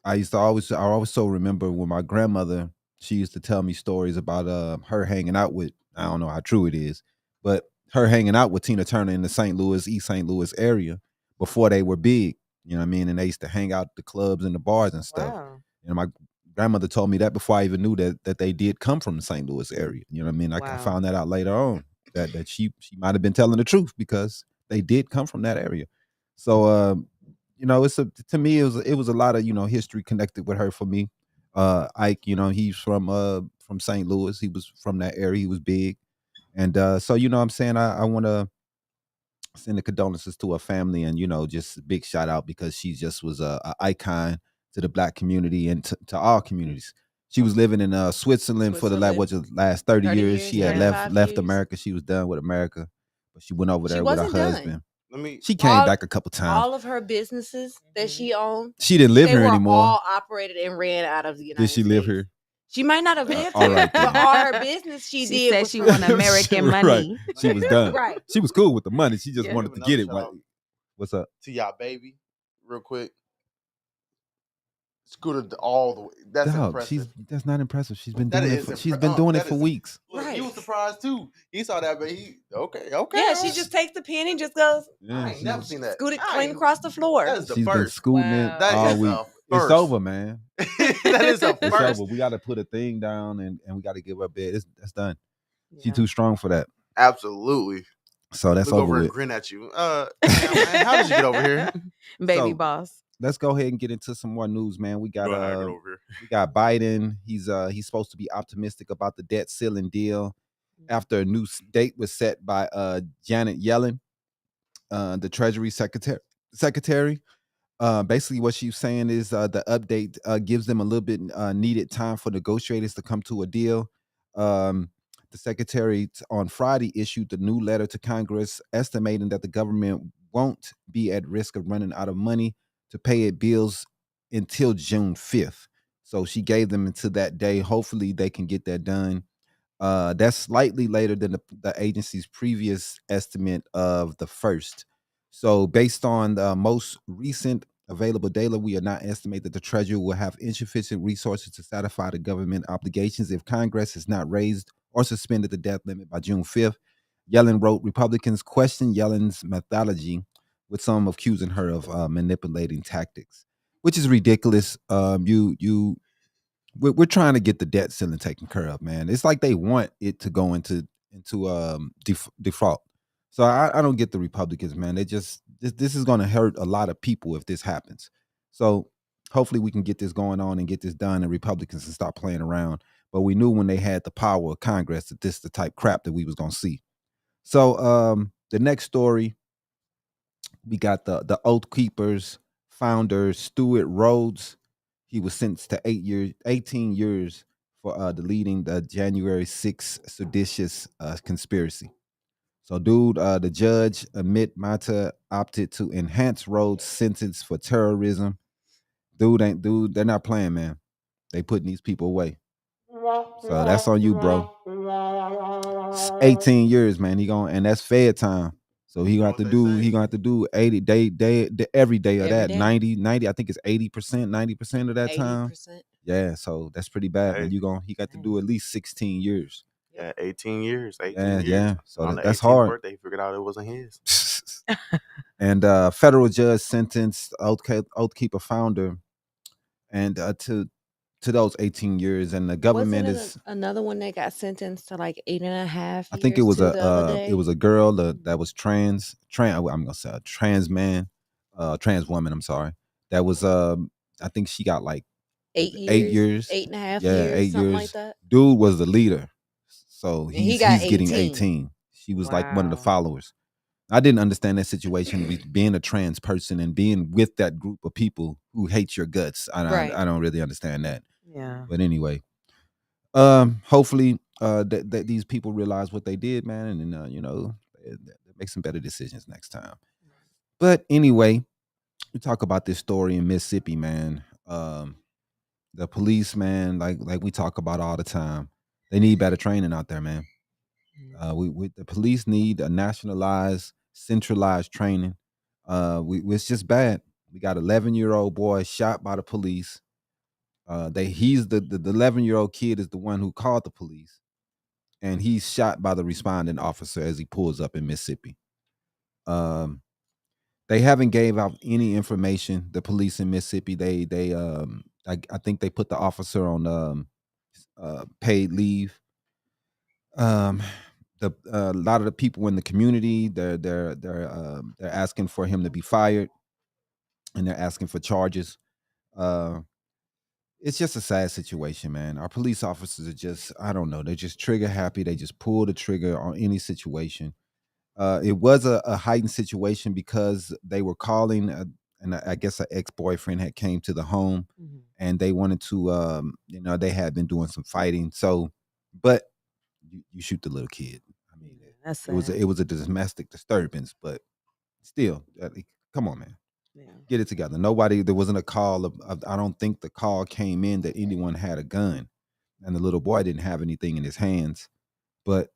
I always so remember when my grandmother, she used to tell me stories about her hanging out with, I don't know how true it is, but her hanging out with Tina Turner in the St. Louis, East St. Louis area before they were big. You know what I mean? And they used to hang out at the clubs and the bars and stuff. Wow. And my grandmother told me that before I even knew that they did come from the St. Louis area. You know what I mean? I Wow. found that out later on that she might have been telling the truth because they did come from that area. So it's to me it was a lot of history connected with her for me. Ike, he's from St. Louis. He was from that area. He was big, and so what I'm saying, I want to send the condolences to her family, and just a big shout out because she just was a icon to the Black community and to all communities. She was living in Switzerland for the last 30 years. She had left America. She was done with America, but she went over there with her husband. She came back a couple times. All of her businesses that she owned, she didn't live here anymore. All operated and ran out of the United States. Did she live here? She might not have lived here, but all her business she did. Said she wanted American money. Right. She was done. Right. She was cool with the money. She just wanted to get it. What's up? To y'all, baby, real quick. Scooted all the way. That's impressive. That's not impressive. She's been doing it. She's been doing it for weeks. Look, he was surprised too. He saw that, but okay. Yeah, she just takes the pen and just goes. Yeah, I ain't never seen that. Scoot it clean across the floor. That is the She's first. Been scooting it all week. It's over, man. That is a first. It's over. We got to put a thing down and we got to give her a bed. That's done. Yeah. She's too strong for that. Absolutely. So that's Look over over with. and grin at you. Man, how did you get over here? Baby boss. Let's go ahead and get into some more news, man. We got over here. We got Biden. He's supposed to be optimistic about the debt ceiling deal after a new date was set by Janet Yellen, the Treasury Secretary. Basically, what she's saying is the update gives them a little bit needed time for negotiators to come to a deal. The secretary on Friday issued the new letter to Congress estimating that the government won't be at risk of running out of money to pay its bills until June 5th. So she gave them until that day. Hopefully they can get that done. That's slightly later than the agency's previous estimate of the 1st. So based on the most recent available data, we are not estimate that the Treasury will have insufficient resources to satisfy the government obligations if Congress has not raised or suspended the debt limit by June 5th. Yellen wrote, Republicans question Yellen's methodology, with some accusing her of manipulating tactics, which is ridiculous. We're trying to get the debt ceiling taken care of, man. It's like they want it to go into default. So I don't get the Republicans, man. They just this is going to hurt a lot of people if this happens. So hopefully we can get this going on and get this done, and Republicans can stop playing around. But we knew when they had the power of Congress that this is the type crap that we was going to see. So the next story, we got the Oath Keepers founder, Stuart Rhodes. He was sentenced to 18 years for deleting the January 6th seditious conspiracy. So, dude, the judge, Amit Mata, opted to enhance Rhodes' sentence for terrorism. Dude, they're not playing, man. They putting these people away. So that's on you, bro. It's 18 years, man. And that's Fed time. So he gonna have to do 80 day every day of that. 90, I think it's 80%, 90% of that 80%. Time. Yeah, so that's pretty bad. And he got to do at least 16 years. Yeah, 18 years. 18 years. Yeah. So that's hard. Birthday, he figured out it wasn't his. And federal judge sentenced Oath Keeper founder and to those 18 years, and the government is another one that got sentenced to like 8.5 years. I think it was a girl that was trans. I'm gonna say a trans man, trans woman. I'm sorry. That was I think she got like 8 years, 8.5 yeah, years, 8 something years. like that. Dude was the leader, so he's getting 18. 18. She was like one of the followers. I didn't understand that situation, being a trans person and being with that group of people who hate your guts. I don't really understand that. Yeah. But anyway, hopefully that these people realize what they did, man, and make some better decisions next time. But anyway, we talk about this story in Mississippi, man. The police, man, like we talk about all the time, they need better training out there, man. The police need a nationalized, centralized training. It's just bad. We got 11-year-old boy shot by the police. He's the 11-year-old kid is the one who called the police, and he's shot by the responding officer as he pulls up in Mississippi. They haven't gave out any information. The police in Mississippi, I think they put the officer on paid leave. A lot of the people in the community, they're asking for him to be fired, and they're asking for charges. It's just a sad situation, man. Our police officers are just, I don't know, they're just trigger happy. They just pull the trigger on any situation. It was a heightened situation because they were calling, and I guess an ex-boyfriend had came to the home, and they wanted to, they had been doing some fighting. So, but you shoot the little kid. I mean, That's sad. it was a domestic disturbance, but still, come on, man. Yeah. Get it together. There wasn't a call I don't think the call came in that anyone had a gun, and the little boy didn't have anything in his hands, but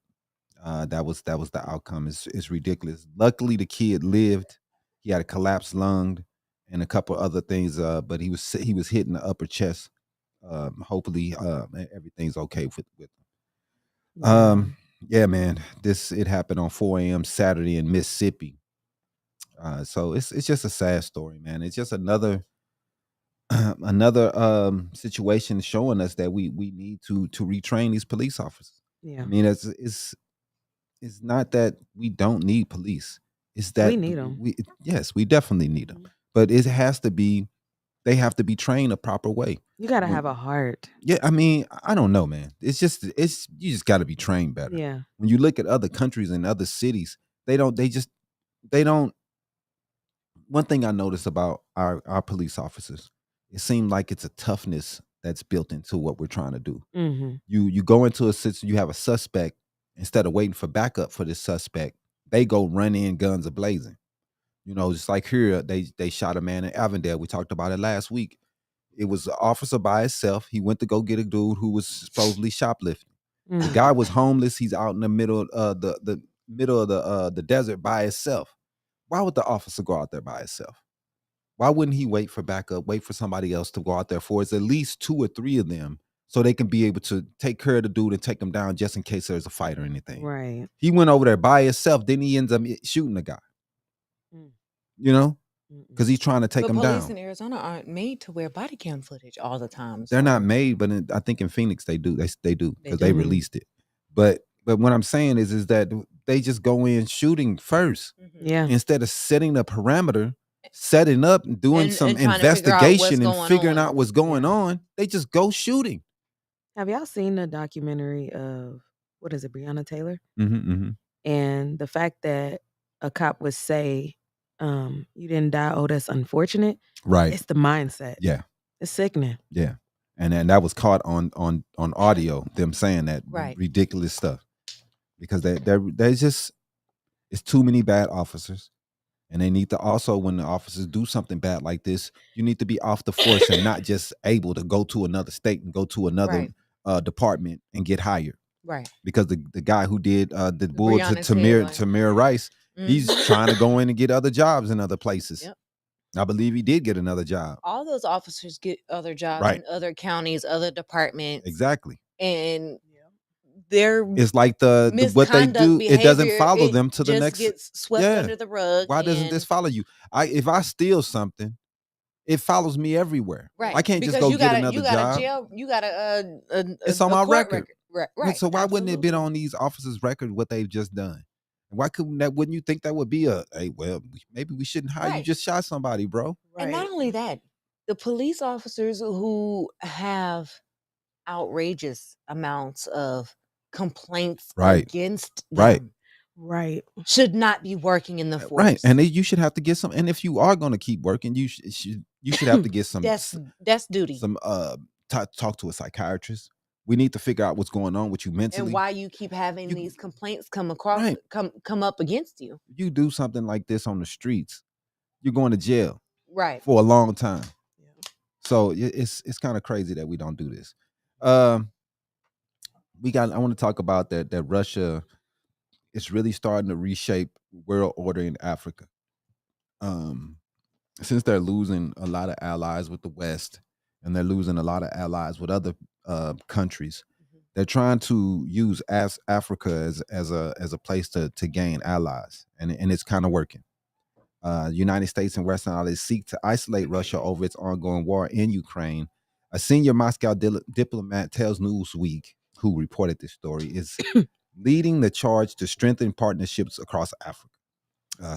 that was the outcome. It's ridiculous. Luckily, the kid lived. He had a collapsed lung and a couple other things, but he was hit in the upper chest. Hopefully, everything's okay with him. Yeah, man. It happened on 4 a.m. Saturday in Mississippi. So it's just a sad story, man. It's just another situation showing us that we need to retrain these police officers. Yeah. I mean, it's not that we don't need police. It's that we need them. Yes, we definitely need them. But they have to be trained a proper way. You got to have a heart. Yeah, I mean, I don't know, man. You just got to be trained better. Yeah. When you look at other countries and other cities, they don't. One thing I notice about our police officers, it seems like it's a toughness that's built into what we're trying to do. Mm-hmm. You go into a situation, you have a suspect, instead of waiting for backup for this suspect, they go run in guns a-blazing. Just like here, they shot a man in Avondale. We talked about it last week. It was an officer by himself. He went to go get a dude who was supposedly shoplifting. Mm. The guy was homeless. He's out in the middle of the desert by himself. Why would the officer go out there by himself? Why wouldn't he wait for backup, wait for somebody else to go out there for us, at least 2 or 3 of them, so they can be able to take care of the dude and take him down just in case there's a fight or anything? Right. He went over there by himself, then he ends up shooting the guy. Because he's trying to take him down. Police in Arizona aren't made to wear body cam footage all the time. They're not made, but I think in Phoenix they do. They do because they do. released it. But what I'm saying is that they just go in shooting first. Yeah. Instead of setting a parameter, setting up and doing some and trying to figure out what's investigation and going figuring on. out what's going on, they just go shooting. Have y'all seen the documentary of, what is it, Breonna Taylor? Mm-hmm. And the fact that a cop would say, you didn't die, oh, that's unfortunate. Right. It's the mindset. Yeah. It's sickening. Yeah. And then that was caught on audio, them saying that ridiculous stuff. Because there's just, it's too many bad officers. And they need to also, when the officers do something bad like this, you need to be off the force and not just able to go to another state and go to another department and get hired. Right. Because the guy who did the bull to Breonna Tamir Rice, he's trying to go in and get other jobs in other places. Yep. I believe he did get another job. All those officers get other jobs in other counties, other departments. Exactly. And it's like the what they do, it doesn't follow them to the next. Gets swept under the rug. Why doesn't this follow you? If I steal something, it follows me everywhere. Right. I can't just go get another job. You got a it's on my record. Right. So why wouldn't it have been on these officers' record what they've just done? Why wouldn't you think that would be maybe we shouldn't hire you, just shot somebody, bro? Right. And not only that, the police officers who have outrageous amounts of complaints against them should not be working in the force. Right. And you should have to get some, and if you are going to keep working, you should have to get some that's duty. Some talk to a psychiatrist. We need to figure out what's going on with you mentally. And why you keep having these complaints come up against you. You do something like this on the streets, you're going to jail for a long time. So it's kind of crazy that we don't do this. I want to talk about that Russia is really starting to reshape world order in Africa. since they're losing a lot of allies with the West and they're losing a lot of allies with other countries, they're trying to use Africa as a place to gain allies, and it's kind of working. United States and Western allies seek to isolate Russia over its ongoing war in Ukraine. A senior Moscow diplomat tells Newsweek, who reported this story, is leading the charge to strengthen partnerships across Africa.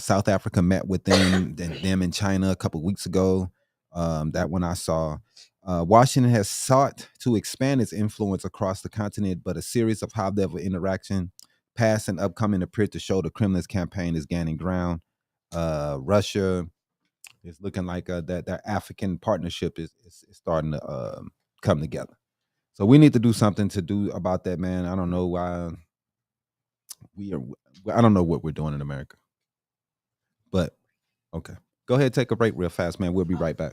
South Africa met with them in China a couple of weeks ago. That one I saw. Washington has sought to expand its influence across the continent, but a series of high-level interaction, past and upcoming, appear to show the Kremlin's campaign is gaining ground. Russia is looking like that African partnership is starting to come together. So we need to do something to do about that, man. I don't know why I don't know what we're doing in America. But okay. Go ahead, take a break real fast, man. We'll be right back.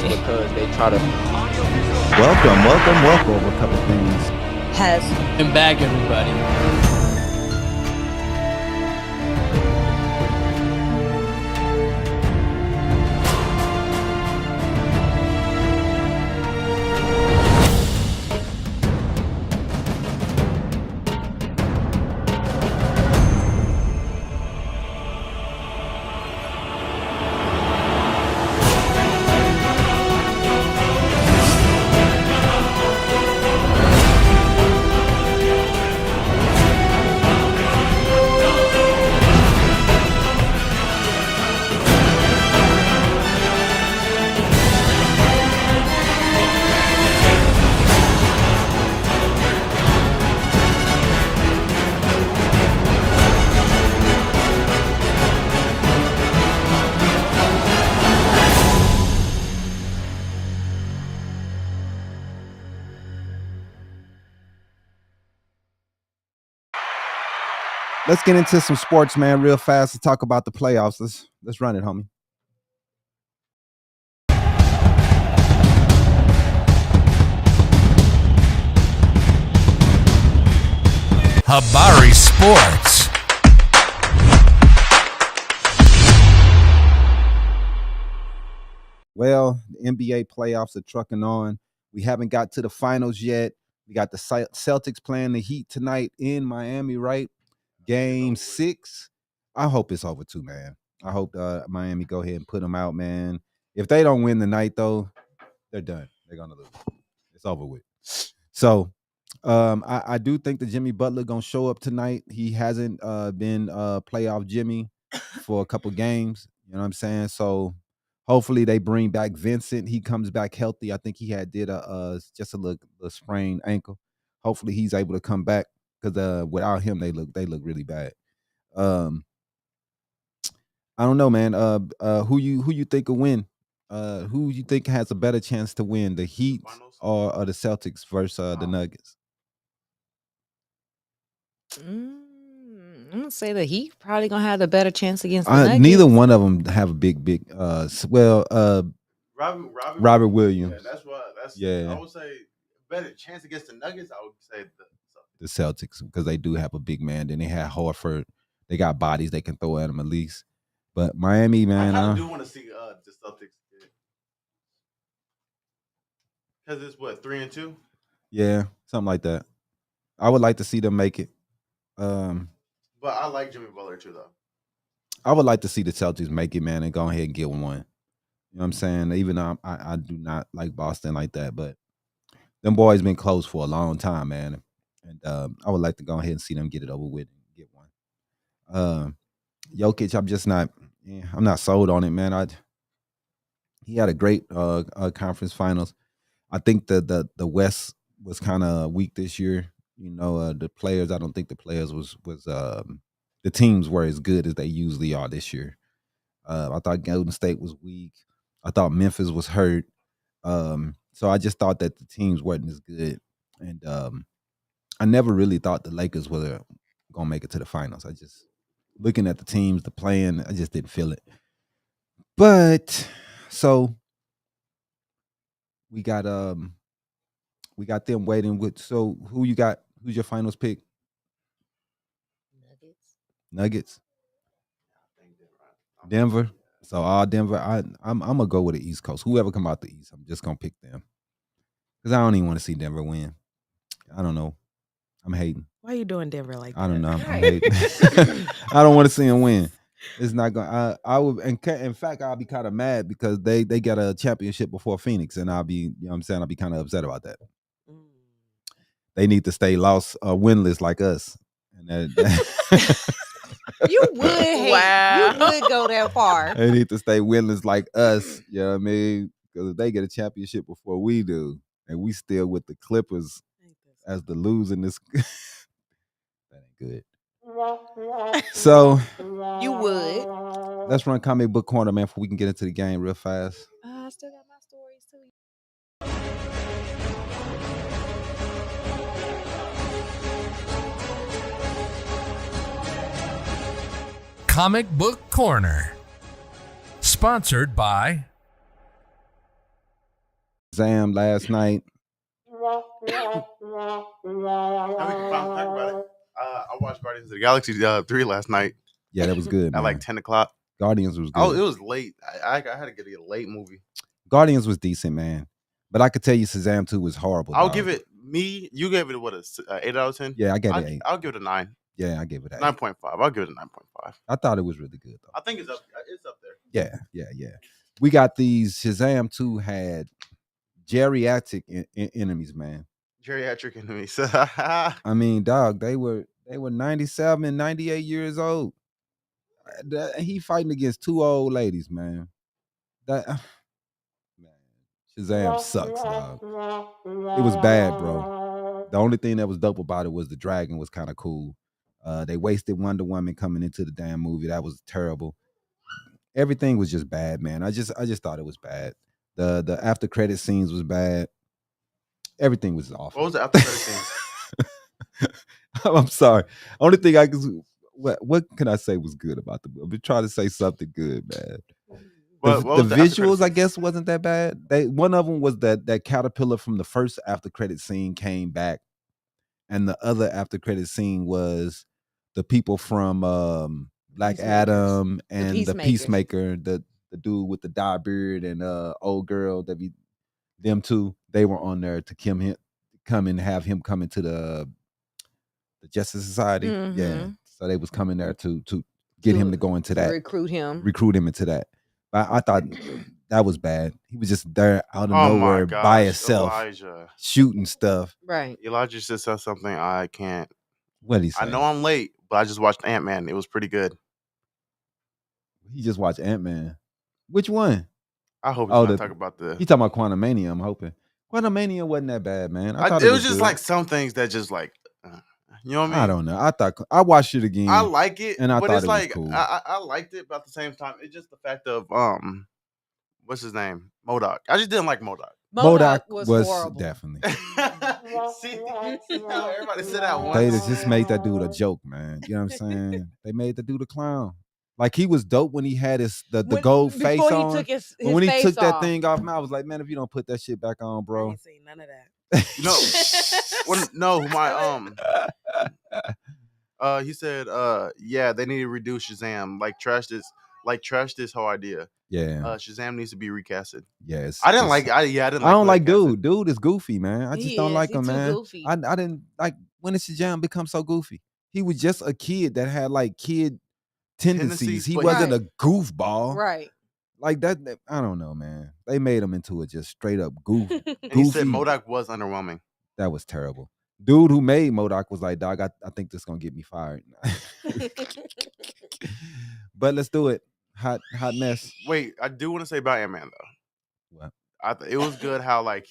Because they try to Welcome. A couple things. Has been back, everybody. Let's get into some sports, man, real fast to talk about the playoffs. Let's run it, homie. Habari Sports. Well, the NBA playoffs are trucking on. We haven't got to the finals yet. We got the Celtics playing the Heat tonight in Miami, right? Game 6. I hope it's over too, man. I hope Miami go ahead and put them out, man. If they don't win tonight, though, they're done. They're gonna lose. It's over with. So, I do think that Jimmy Butler gonna show up tonight. He hasn't been playoff Jimmy for a couple games. You know what I'm saying? So, hopefully they bring back Vincent. He comes back healthy. I think he did just a little sprained ankle. Hopefully he's able to come back, because without him they look really bad. I don't know, man. Who you think will win? Who you think has a better chance to win, the Heat or the Celtics versus the Nuggets? I'm gonna say the Heat probably gonna have the better chance against the Nuggets. Neither one of them have a big. Robert Williams. Yeah, that's what. Yeah. I would say better chance against the Nuggets. I would say the Celtics, because they do have a big man. Then they had Horford. They got bodies they can throw at them at least. But Miami, man, I do want to see the Celtics, because it's what, 3-2. Yeah, something like that. I would like to see them make it. But I like Jimmy Butler too, though. I would like to see the Celtics make it, man, and go ahead and get one. You know what I'm saying? Even though I do not like Boston like that, but them boys been close for a long time, man. And I would like to go ahead and see them get it over with and get one. Jokic, I'm just not. I'm not sold on it, man. He had a great conference finals. I think the West was kind of weak this year. You know, the players. I don't think the players was the teams were as good as they usually are this year. I thought Golden State was weak. I thought Memphis was hurt. So I just thought that the teams weren't as good, and I never really thought the Lakers were gonna make it to the finals. I just, looking at the teams, the playing, I just didn't feel it. But so we got We got them waiting with. So who you got? Who's your finals pick? Nuggets. Denver. So all Denver. I'm gonna go with the East Coast. Whoever come out the East, I'm just gonna pick them because I don't even want to see Denver win. I don't know. I'm hating. Why are you doing Denver like that? I don't know. I'm hating. I don't want to see him win. It's not going. I would. In fact, I'll be kind of mad because they got a championship before Phoenix, and I'll be. You know what I'm saying? I'll be kind of upset about that. They need to stay winless like us. And you would hate. Wow. You would go that far. They need to stay winless like us. You know what I mean? Because if they get a championship before we do, and we still with the Clippers as the loser in this, that ain't good. So you would. Let's run comic book corner, man, before we can get into the game real fast. I still got my stories too. Comic Book Corner, sponsored by Shazam last night. I watched Guardians of the Galaxy 3 last night. Yeah, that was good, man. At like 10 o'clock. Guardians was good. Oh, it was late. I had to get a late movie. Guardians was decent, man. But I could tell you Shazam 2 was horrible. I'll give it, you gave it, what, a 8 out of 10? Yeah, I gave it 8. I'll give it a 9. Yeah, I gave it 8. 9.5. I'll give it a 9.5. I thought it was really good, though. I think it's up there. Yeah. We got these. Shazam 2 had geriatric enemies, man. Geriatric enemies. I mean, dog, they were 97, 98 years old. He fighting against 2 old ladies, man. Man, Shazam sucks, dog. It was bad, bro. The only thing that was dope about it was the dragon was kind of cool. They wasted Wonder Woman coming into the damn movie. That was terrible. Everything was just bad, man. I just thought it was bad. The after credit scenes was bad. Everything was awful. What was the after credit scenes? I'm sorry. Only thing I can what can I say was good about the movie? I've been trying to say something good, man. The visuals, I guess, wasn't that bad. One of them was that caterpillar from the first after credit scene came back, and the other after credit scene was the people from Black Adam and the Peacemaker, the dude with the dye beard and old girl them two. They were on there to come and have him come into the Justice Society. Mm-hmm. Yeah, so they was coming there to get him to go into that, recruit him into that. But I thought that was bad. He was just there out of nowhere by himself, shooting stuff. Right. Elijah just said something I can't. What did he say? I know I'm late, but I just watched Ant-Man. It was pretty good. He just watched Ant-Man. Which one? I hope he's not talking about the. He talking about Quantumania. I'm hoping Quantumania wasn't that bad, man. I thought it was just good. Like some things that just like. You know what I mean? I don't know. I thought I watched it again. I like it, and I but thought it's it like was cool. I liked it, but at the same time, it's just the fact of what's his name? MODOK. I just didn't like MODOK. MODOK was horrible. Definitely. See, everybody said that once. They just made that dude a joke, man. You know what I'm saying? They made the dude a clown. Like he was dope when he had the gold face on. But when he took that thing off, I was like, man, if you don't put that shit back on, bro. I ain't seen none of that. He said, yeah, they need to reduce Shazam. Trash this whole idea. Yeah. Shazam needs to be recasted. Yes. I didn't like dude. Dude is goofy, man. I just don't like him, man. Goofy. I didn't like when did Shazam become so goofy? He was just a kid that had like kid tendencies. He wasn't a goofball. Right. Like that, I don't know, man. They made him into a just straight up goofy. He said MODOK was underwhelming. That was terrible. Dude who made MODOK was like, dog, I think this is gonna get me fired. But let's do it. Hot mess. Wait, I do want to say about Ant-Man though. What? It was good how it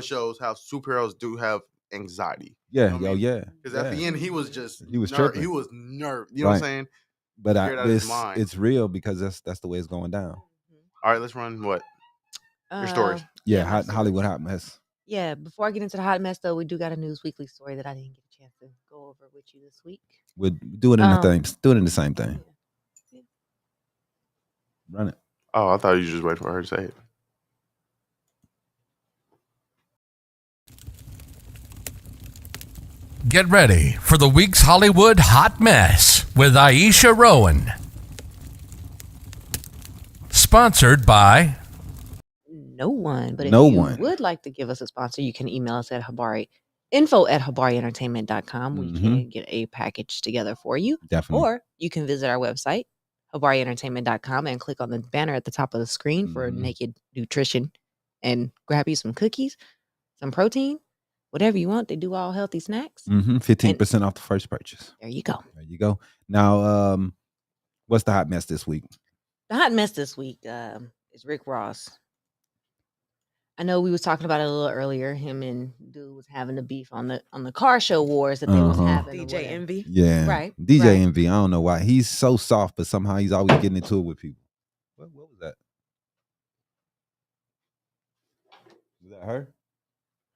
shows how superheroes do have anxiety. Yeah, yeah. Because at the end he was tripping. He was nervous. You know what I'm saying? But it's real because that's the way it's going down. All right, let's run your stories. Yeah, Hollywood hot mess. Yeah, before I get into the hot mess though, we do got a News Weekly story that I didn't get a chance to go over with you this week. We'll do it in the same thing. Yeah. Run it. Oh, I thought you just wait for her to say it. Get ready for the week's Hollywood Hot Mess with Iesha Rowan. Sponsored by no one. But if No you one. would like to give us a sponsor, you can email us at info@habarientertainment.com. We can get a package together for you. Definitely. Or you can visit our website, habarientertainment.com, and click on the banner at the top of the screen for Naked Nutrition and grab you some cookies, some protein, whatever you want. They do all healthy snacks. 15% off the first purchase. There you go. There you go. Now, what's the hot mess this week? The hot mess this week is Rick Ross. I know we was talking about it a little earlier. Him and dude was having a beef on the car show wars that they was having. DJ Envy. Yeah. Right. DJ Envy. I don't know why. He's so soft, but somehow he's always getting into it with people. What was that? Was that her?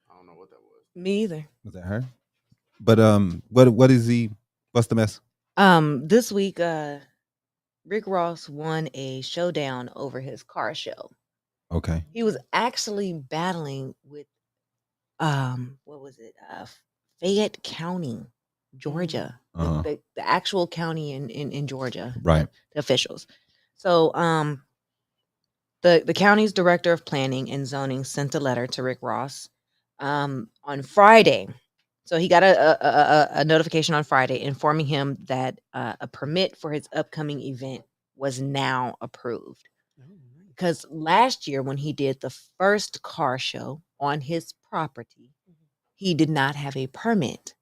I don't know what that was. Me either. Was that her? But what's the mess? This week, Rick Ross won a showdown over his car show. Okay. He was actually battling with what was it? Fayette County, Georgia. The actual county in Georgia. Right. The officials. So the county's director of planning and zoning sent a letter to Rick Ross on Friday. So he got a notification on Friday informing him that a permit for his upcoming event was now approved. Because last year when he did the first car show on his property, he did not have a permit,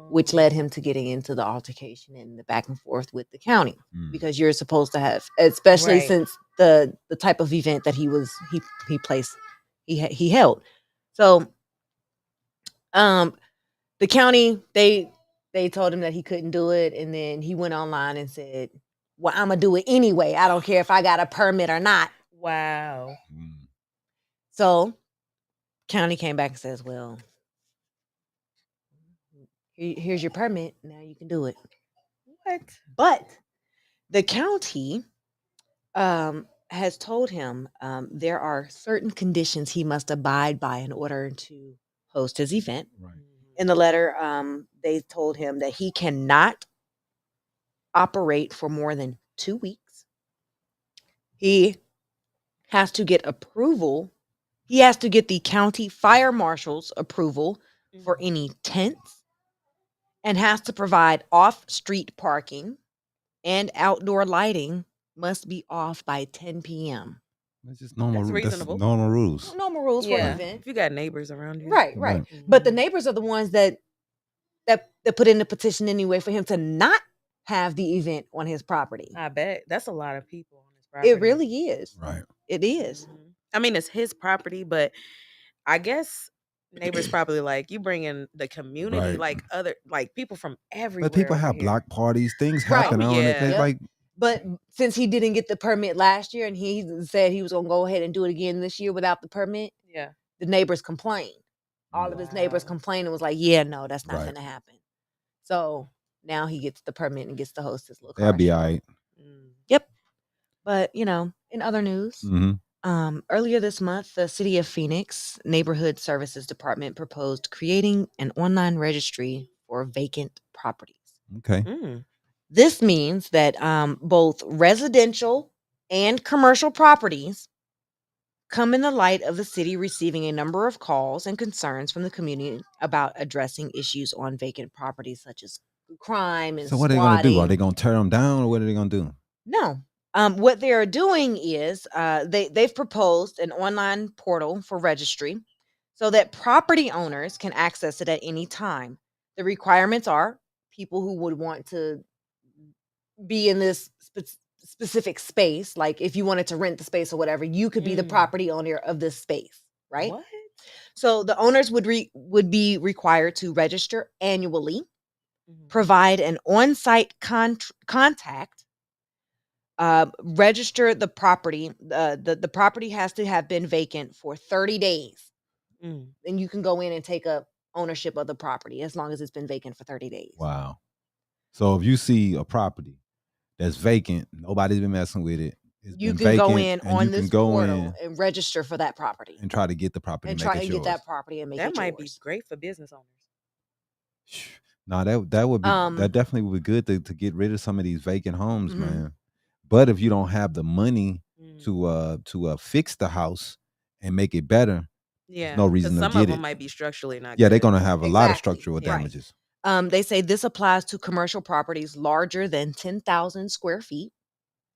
which led him to getting into the altercation and the back and forth with the county. Because you're supposed to have, especially since the type of event that he held. So the county, they told him that he couldn't do it, and then he went online and said, well, I'm gonna do it anyway. I don't care if I got a permit or not. Wow. So county came back and says, well, here's your permit. Now you can do it. What? But the county has told him there are certain conditions he must abide by in order to host his event. Right. In the letter, they told him that he cannot operate for more than 2 weeks. He has to get approval. He has to get the county fire marshal's approval for any tents, and has to provide off-street parking, and outdoor lighting must be off by 10 p.m. That's just normal. That's reasonable. That's normal rules. Normal rules for an event. If you got neighbors around you. Right. But the neighbors are the ones that put in the petition anyway for him to not have the event on his property. I bet. That's a lot of people on his property. It really is. Right. It is. I mean, it's his property, but I guess neighbors probably like, you bring in the community, like other, like people from everywhere. But people have here. block parties, things happen on it. They like. But since he didn't get the permit last year, and he said he was gonna go ahead and do it again this year without the permit, the neighbors complained. All of his neighbors complained and was like, "Yeah, no, that's not gonna happen." So now he gets the permit and gets to host his little car That'd be show. all right. Yep. But in other news, earlier this month, the City of Phoenix Neighborhood Services Department proposed creating an online registry for vacant properties. Okay. This means that both residential and commercial properties come in the light of the city receiving a number of calls and concerns from the community about addressing issues on vacant properties such as crime and So what are they going to do? Are they going to tear them down, or what are they going to do? No. What they are doing is they've proposed an online portal for registry so that property owners can access it at any time. The requirements are people who would want to be in this specific space. Like if you wanted to rent the space or whatever, you could be the property owner of this space, right? What? So the owners would be required to register annually, provide an on-site contact, register the property. The property has to have been vacant for 30 days. And you can go in and take up ownership of the property as long as it's been vacant for 30 days. Wow. So if you see a property that's vacant, nobody's been messing with it. You can go in on this portal and register for that property. And try to get the property. And try to get that property and make it That might yours. be great for business owners. No, that would be that definitely would be good to get rid of some of these vacant homes, man. But if you don't have the money to fix the house and make it better, there's no reason to some get of them it. might be structurally not Yeah, good. they're gonna have a lot of Exactly. structural Yeah. damages. They say this applies to commercial properties larger than 10,000 square feet.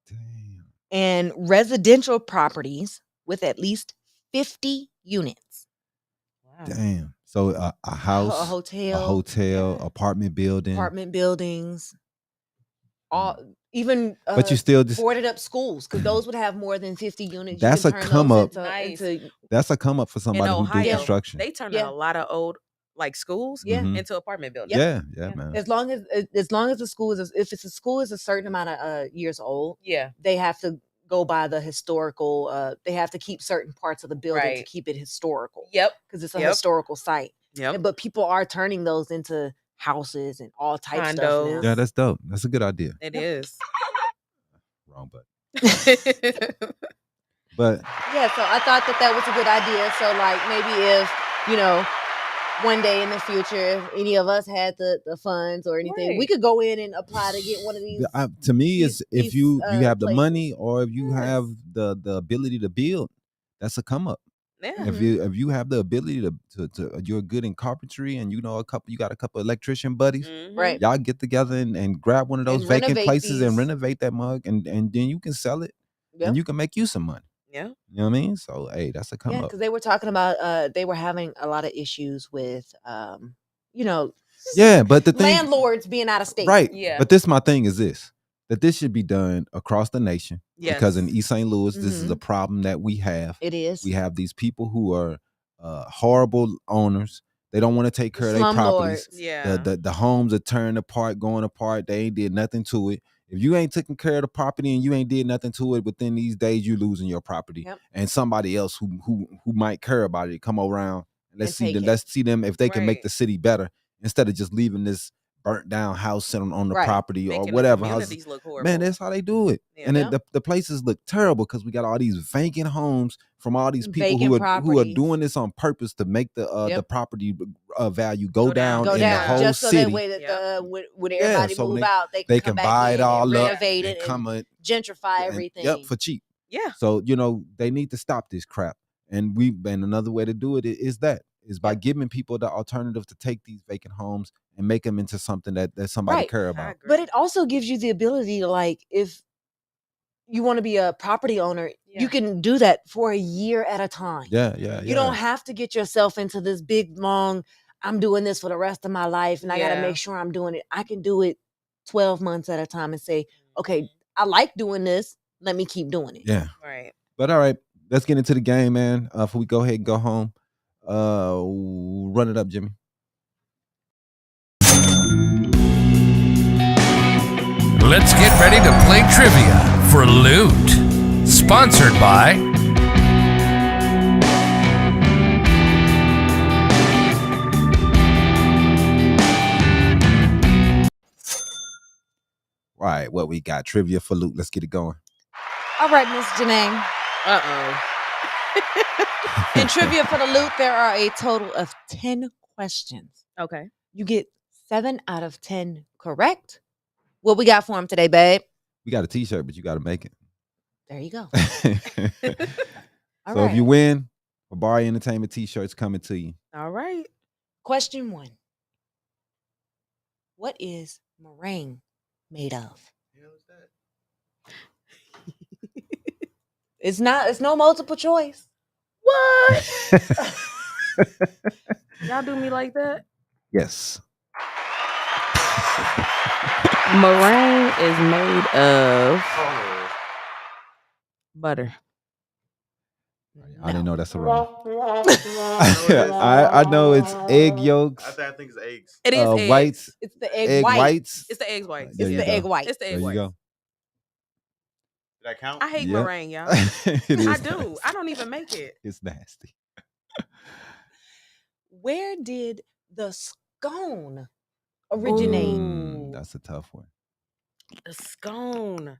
Damn. And residential properties with at least 50 units. Wow. Damn. So a house, A hotel, yeah. apartment buildings, all even but you still just boarded up schools, because those would have more than 50 units. That's you a can turn come those up. into That's a come up for In somebody who do Ohio, construction. they turn Yeah. a lot of old like schools into apartment buildings. Yeah, man. as long as the school is, if it's a school is a certain amount of years old, they have to go by the historical. They have to keep certain parts of the building to keep it historical. Because it's a historical site. But people are turning those into houses and all types of stuff now. Yeah, that's dope. That's a good idea. It is. Wrong button. But yeah, so I thought that was a good idea. So like maybe if, one day in the future, if any of us had the funds or anything, we could go in and apply to get one of these. To me, is if you have the places. money or if you have the ability to build, that's a come up. Yeah. If you have the ability to you're good in carpentry and you got a couple electrician buddies, right? Y'all get together and grab one of those vacant places and renovate that mug, and then you can sell it and you can make you some money. Yeah. You know what I mean? So hey, that's a come up. Because they were talking about they were having a lot of issues with yeah, but the thing, landlords being out of state. Right. Yeah. But my thing is that this should be done across the nation. Yes. Because in East St. Louis, this is a problem that we have. It is. We have these people who are horrible owners. They don't want to take care of their properties. Yeah. The homes are turning apart, going apart. They ain't did nothing to it. If you ain't taking care of the property and you ain't did nothing to it within these days, you losing your property. Yep. And somebody else who might care about it come around. Let's see them if they can make the city better instead of just leaving this burnt down house on the property or whatever. Look horrible. Man, that's how they do it. Yeah. And then the places look terrible because we got all these vacant homes from all these people who are doing this on purpose to make the property value go down in the whole just city. So that way that when everybody move out, they can buy it all up, renovate it, and gentrify everything. Yep, for cheap. Yeah. So they need to stop this crap. And another way to do it is by giving people the alternative to take these vacant homes and make them into something that somebody care about. But it also gives you the ability to, like, if you want to be a property owner, you can do that for a year at a time. Yeah. You don't have to get yourself into this big, long, I'm doing this for the rest of my life and I got to make sure I'm doing it. I can do it 12 months at a time and say, okay, I like doing this. Let me keep doing it. Yeah. Right. But all right, let's get into the game, man. Before we go ahead and go home. Run it up, Jimmy. Let's get ready to play trivia for Loot. Sponsored by All right, what we got? Trivia for Loot. Let's get it going. All right, Miss Janay. In Trivia for the Loot, there are a total of 10 questions. Okay. You get 7 out of 10 correct. What we got for him today, babe? We got a t-shirt, but you got to make it. There you go. So if you win, Habari Entertainment t-shirts coming to you. All right. Question 1. What is meringue made of? It's no multiple choice. What? Y'all do me like that? Yes. Meringue is made of butter. I didn't know that's wrong. I know it's egg yolks. I think it's eggs. It is eggs. Whites. It's the egg whites. It's the egg whites. It's the egg whites. It's the egg there whites. you go. Did that count? I hate meringue, y'all. I do. Nasty. I don't even make it. It's nasty. Where did the scone originate? That's a tough one. The scone.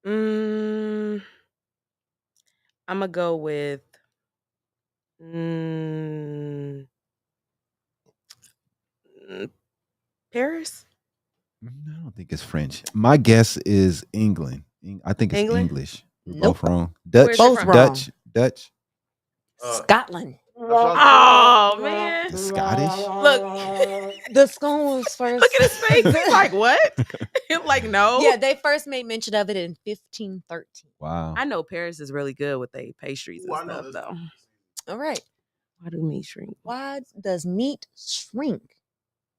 I'm gonna go with Paris? I don't think it's French. My guess is England. I think it's England? English. We're Nope. both wrong. Dutch. Both wrong. Dutch. Scotland. Oh man. The Scottish. Look. The scone was first. Look at his face. He's like, what? Like, no. Yeah, they first made mention of it in 1513. Wow. I know Paris is really good with their pastries and stuff, though. All right. Why do meat shrink? Why does meat shrink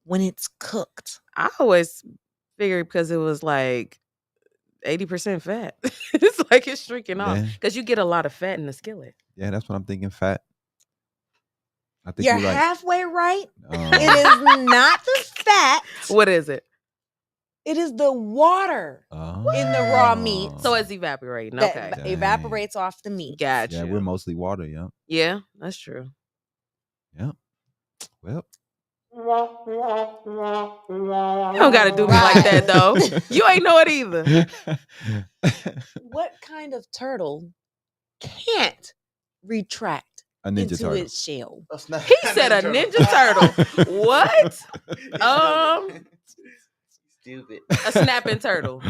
when it's cooked? I always figured because it was like 80% fat. It's like it's shrinking off because you get a lot of fat in the skillet. Yeah, that's what I'm thinking. Fat. I think You're halfway right. It is not the fat. What is it? It is the water in the raw meat. So it's evaporating. That Okay. evaporates off the meat. Gotcha. Yeah, we're mostly water. Yeah. Yeah, that's true. Yeah. Well. You don't got to do me like that, though. You ain't know it either. What kind of turtle can't retract A ninja into turtle. its shell? He said a ninja turtle. What? Stupid. A snapping turtle.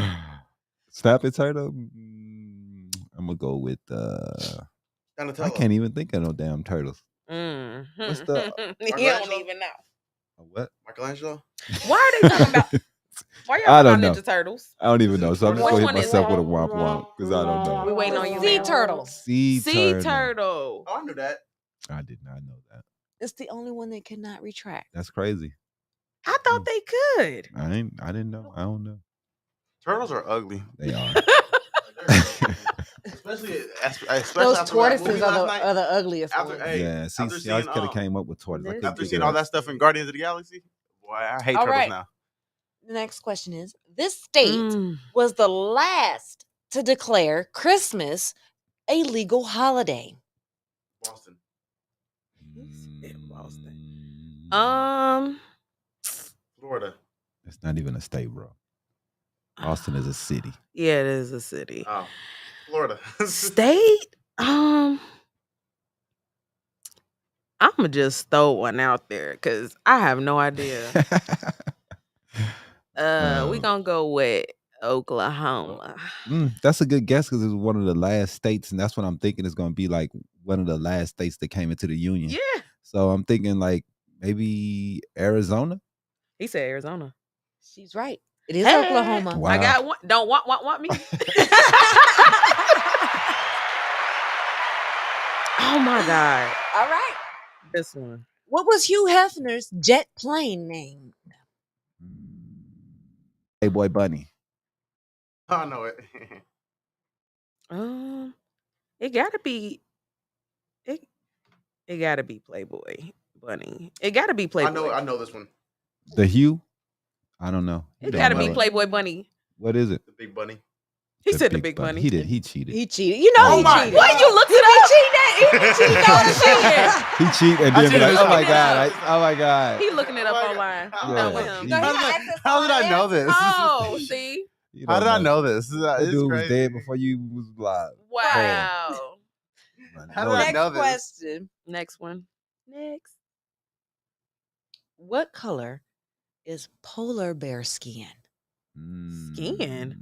Snapping turtle? I'm going to go with... I can't even think of no damn turtles. What's the... You don't even know. What? Michelangelo? Why are they talking about... Why y'all I talking don't about know. Ninja Turtles? I don't even know. So I'm just Which going to one hit is myself it? with a womp womp because I don't know. We waiting on you, Sea man. turtle. Sea turtle. Oh, I knew that. I did not know that. It's the only one that cannot retract. That's crazy. I thought they could. I didn't know. I don't know. Turtles are ugly. They are. especially Those after tortoises that movie are last night. the ugliest After, ones. hey, Yeah. See, after I seeing, could have came up with tortoise. I couldn't After think seeing of all that stuff in Guardians of the Galaxy, boy, I hate All turtles right. now. The next question is, this state was the last to declare Christmas a legal holiday. Boston. Florida. It's not even a state, bro. Boston is a city. Yeah, it is a city. Oh, Florida. State? I'm gonna just throw one out there because I have no idea. We gonna go with Oklahoma. That's a good guess because it's one of the last states, and that's what I'm thinking is going to be like one of the last states that came into the union. Yeah. So I'm thinking like maybe Arizona. He said Arizona. She's right. It is Oklahoma. Wow. I got one. Don't want me. Oh my God. All right. This one. What was Hugh Hefner's jet plane name? Hey boy bunny. I know it. It gotta be. It gotta be Playboy Bunny. It gotta be Playboy. I know this one. The Hugh? I don't know. It gotta be Playboy Bunny. What is it? The Big Bunny. He said the Big Bunny. He did. He cheated. He cheated. You know he cheated. What? You looked it up? He cheated. He cheated and then be like, oh my God. Oh my God. He looking it up online. I'm done with him. How did I know this? Oh, see? You How don't did I know. know this? That It's dude was crazy. dead before you was alive. Wow. How did I know Next this? question. Next one. Next. What color is polar bear skin? Skin?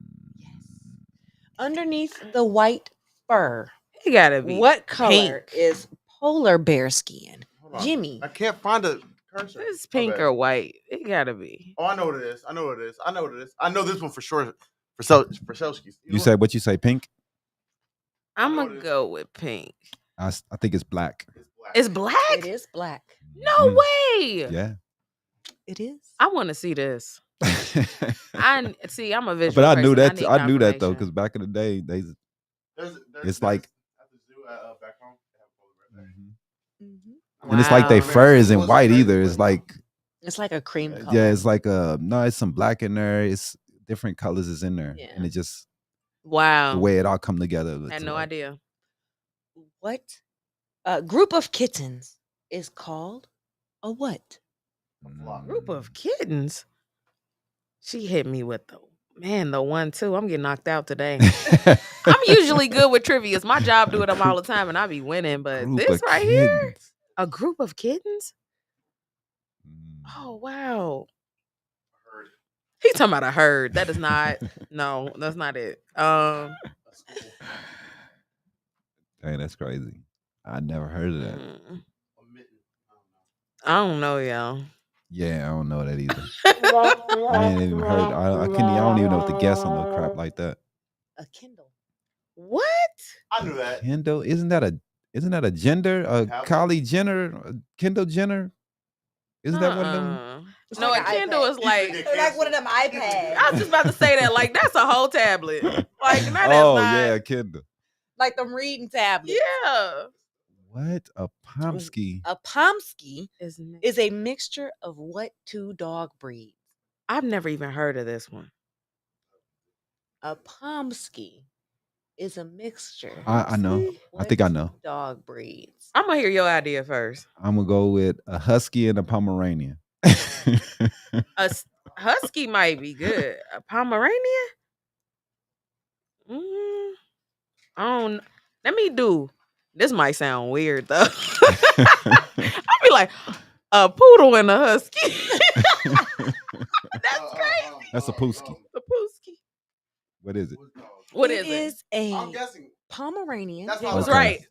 Underneath the white fur. It gotta be. What color pink. is polar bear skin? Hold on. Jimmy. I can't find a cursor. It's My pink bad. or white. It gotta be. Oh, I know what it is. I know what it is. I know what it is. I know this one for sure. For Selski's. You say what you say, pink? I'm know gonna it is. go with pink. I think it's black. It's black. It's black? It is black. No way. Yeah. It is. I want to see this. I'm a visual. But I knew person. that. need I knew that though, confirmation. because back in the day, There's it's like, at the zoo back home. They have polar bear. and it's like they Wow. fur isn't What's white the either. crazy It's part? like, It's like a cream color. yeah, it's like no, it's some black in there. It's different colors is in there, Yeah. and it just Wow. the way it all come together. I had it's no like- idea. What group of kittens is called a what? Group of kittens. She hit me with the 1-2. I'm getting knocked out today. I'm usually good with trivias. My job do it all the time, and I be winning. But Group this of right here, kittens. a group of kittens. Mm. Oh wow. He talking about a herd. That is not. No, that's not it. Dang, that's crazy. I never heard of that. I don't know, y'all. Yeah, I don't know that either. I ain't even heard. I don't even know what to guess on no crap like that. A Kindle. What? I knew that. Kindle? Isn't that a gender? A Kylie Jenner? A Kendall Jenner? Isn't that one of them? No, like a Kindle is like one of them iPads. I was just about to say that. Like that's a whole tablet. Like that is Oh not, yeah, Kindle. Like them reading tablets. Yeah. What? A Pomsky? A Pomsky is a mixture of what two dog breeds? I've never even heard of this one. A Pomsky is a mixture. I know. I think I know. Dog breeds. I'm gonna hear your idea first. I'm gonna go with a Husky and a Pomeranian. A Husky might be good. A Pomeranian? I don't. Let me do. This might sound weird though. I'll be like a poodle and a husky. That's crazy. That's a Pooski. A Pooski. What is it? What it is a I'm guessing. Pomeranian. That's He was Okay. right.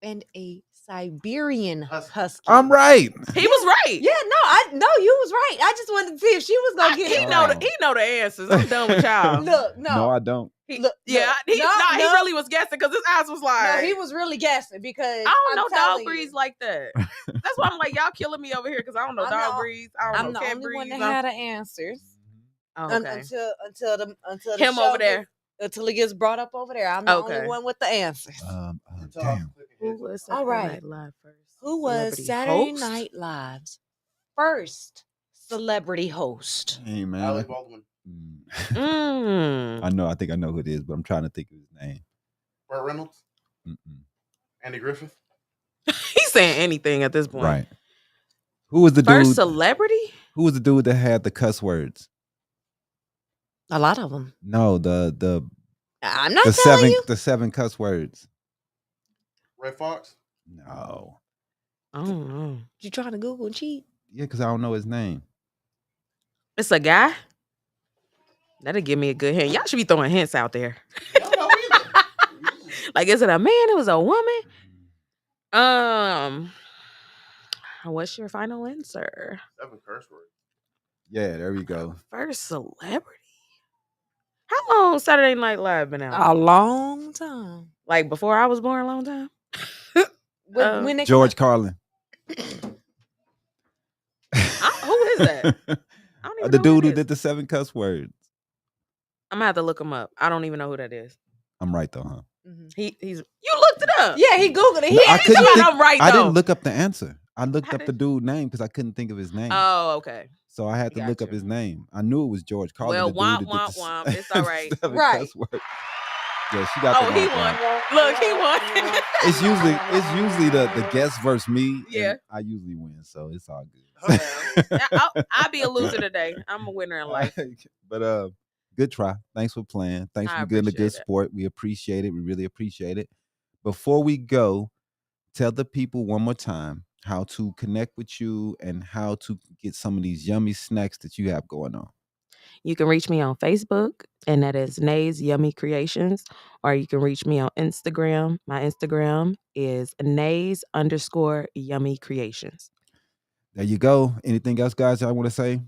And a Siberian husky. I'm right. He was right. Yeah, no, you was right. I just wanted to see if she was gonna get He it. know the answers. I'm done with y'all. Look, No, I don't. He, look, yeah, look. he No, he no. really was guessing because his eyes was like. No, he was really guessing because I don't I'm know telling dog breeds you, like that. That's why I'm like, y'all killing me over here because I don't know I'm dog the- breeds. I don't I'm know the cat only breeds. one that had the answers. Oh, Un- okay. until the Him show over there. until it gets brought up over there. I'm the Okay. only one with the answers. Damn. Who was All Saturday right. Night Live first? Who was Celebrity Saturday host? Night Live's first celebrity host? Hey man. Alec Baldwin. Mm. I think I know who it is, but I'm trying to think of his name. Burt Reynolds. Mm-mm. Andy Griffith. He's saying anything at this point. Right. Who was the First dude? celebrity? Who was the dude that had the cuss words? A lot of them. No, the I'm not the telling you. seven cuss words. Red Fox. No. I don't know. You trying to Google and cheat? Yeah, because I don't know his name. It's a guy? That'll give me a good hint. Y'all should be throwing hints out there. I don't know either. Like, is it a man? It was a woman? What's your final answer? 7 curse words. Yeah, there we go. First celebrity? How long Saturday Night Live been out? A long time. Like before I was born, a long time? When they George Carlin. Who is that? I don't even The know dude who who that did is. the 7 cuss words. I'm gonna have to look him up. I don't even know who that is. I'm right though, huh? He's you looked it up. Yeah, he Googled it. He No, I ain't couldn't talking think- about I'm right I though. didn't look up the answer. I looked How up the did- dude's name because I couldn't think of his name. Oh, okay. So I had to look up Gotcha. his name. I knew it was George Carlin. Well, the dude womp, who did womp, the womp. It's all right. 7 Right. cuss words. Yeah, she got Oh, the he wrong won. one. Look, he won. It's usually the guest versus me. Yeah. And I usually win, so it's all good. I'll be a loser today. I'm a winner in life. But good try. Thanks for playing. Thanks I for getting a good appreciate it. sport. We appreciate it. We really appreciate it. Before we go, tell the people one more time how to connect with you and how to get some of these yummy snacks that you have going on. You can reach me on Facebook, and that is Nay's Yummy Creations, or you can reach me on Instagram. My Instagram is Nays_Yummy Creations. There you go. Anything else, guys, I want to say?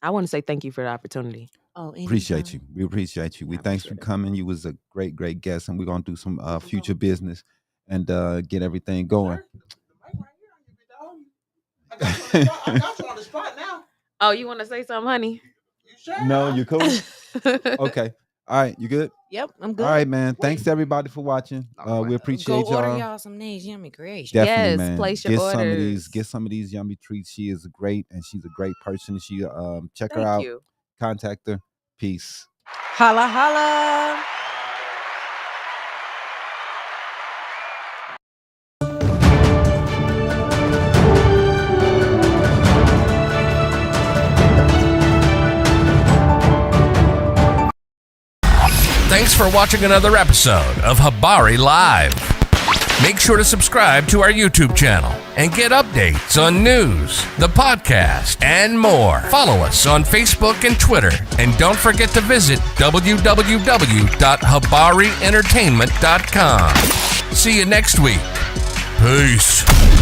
I want to say thank you for the opportunity. Oh, Appreciate you. We appreciate you. We I thanks for appreciate it. coming. You was a great guest, and we're gonna do some future business and get everything going. I got you on the spot now. Oh, you want to say something, honey? You sure? No, you cool? Okay. All right, you good? Yep, I'm good. All right, man. Thanks to everybody for watching. We appreciate Go order y'all. y'all some Nays Yummy Creations. Definitely, Yes, man. place your orders. Get some of these yummy treats. She is great, and she's a great person. She check her Thank out. you. Contact her. Peace. Holla holla. Thanks for watching another episode of Habari Live. Make sure to subscribe to our YouTube channel and get updates on news, the podcast, and more. Follow us on Facebook and Twitter. And don't forget to visit www.habarientertainment.com. See you next week. Peace.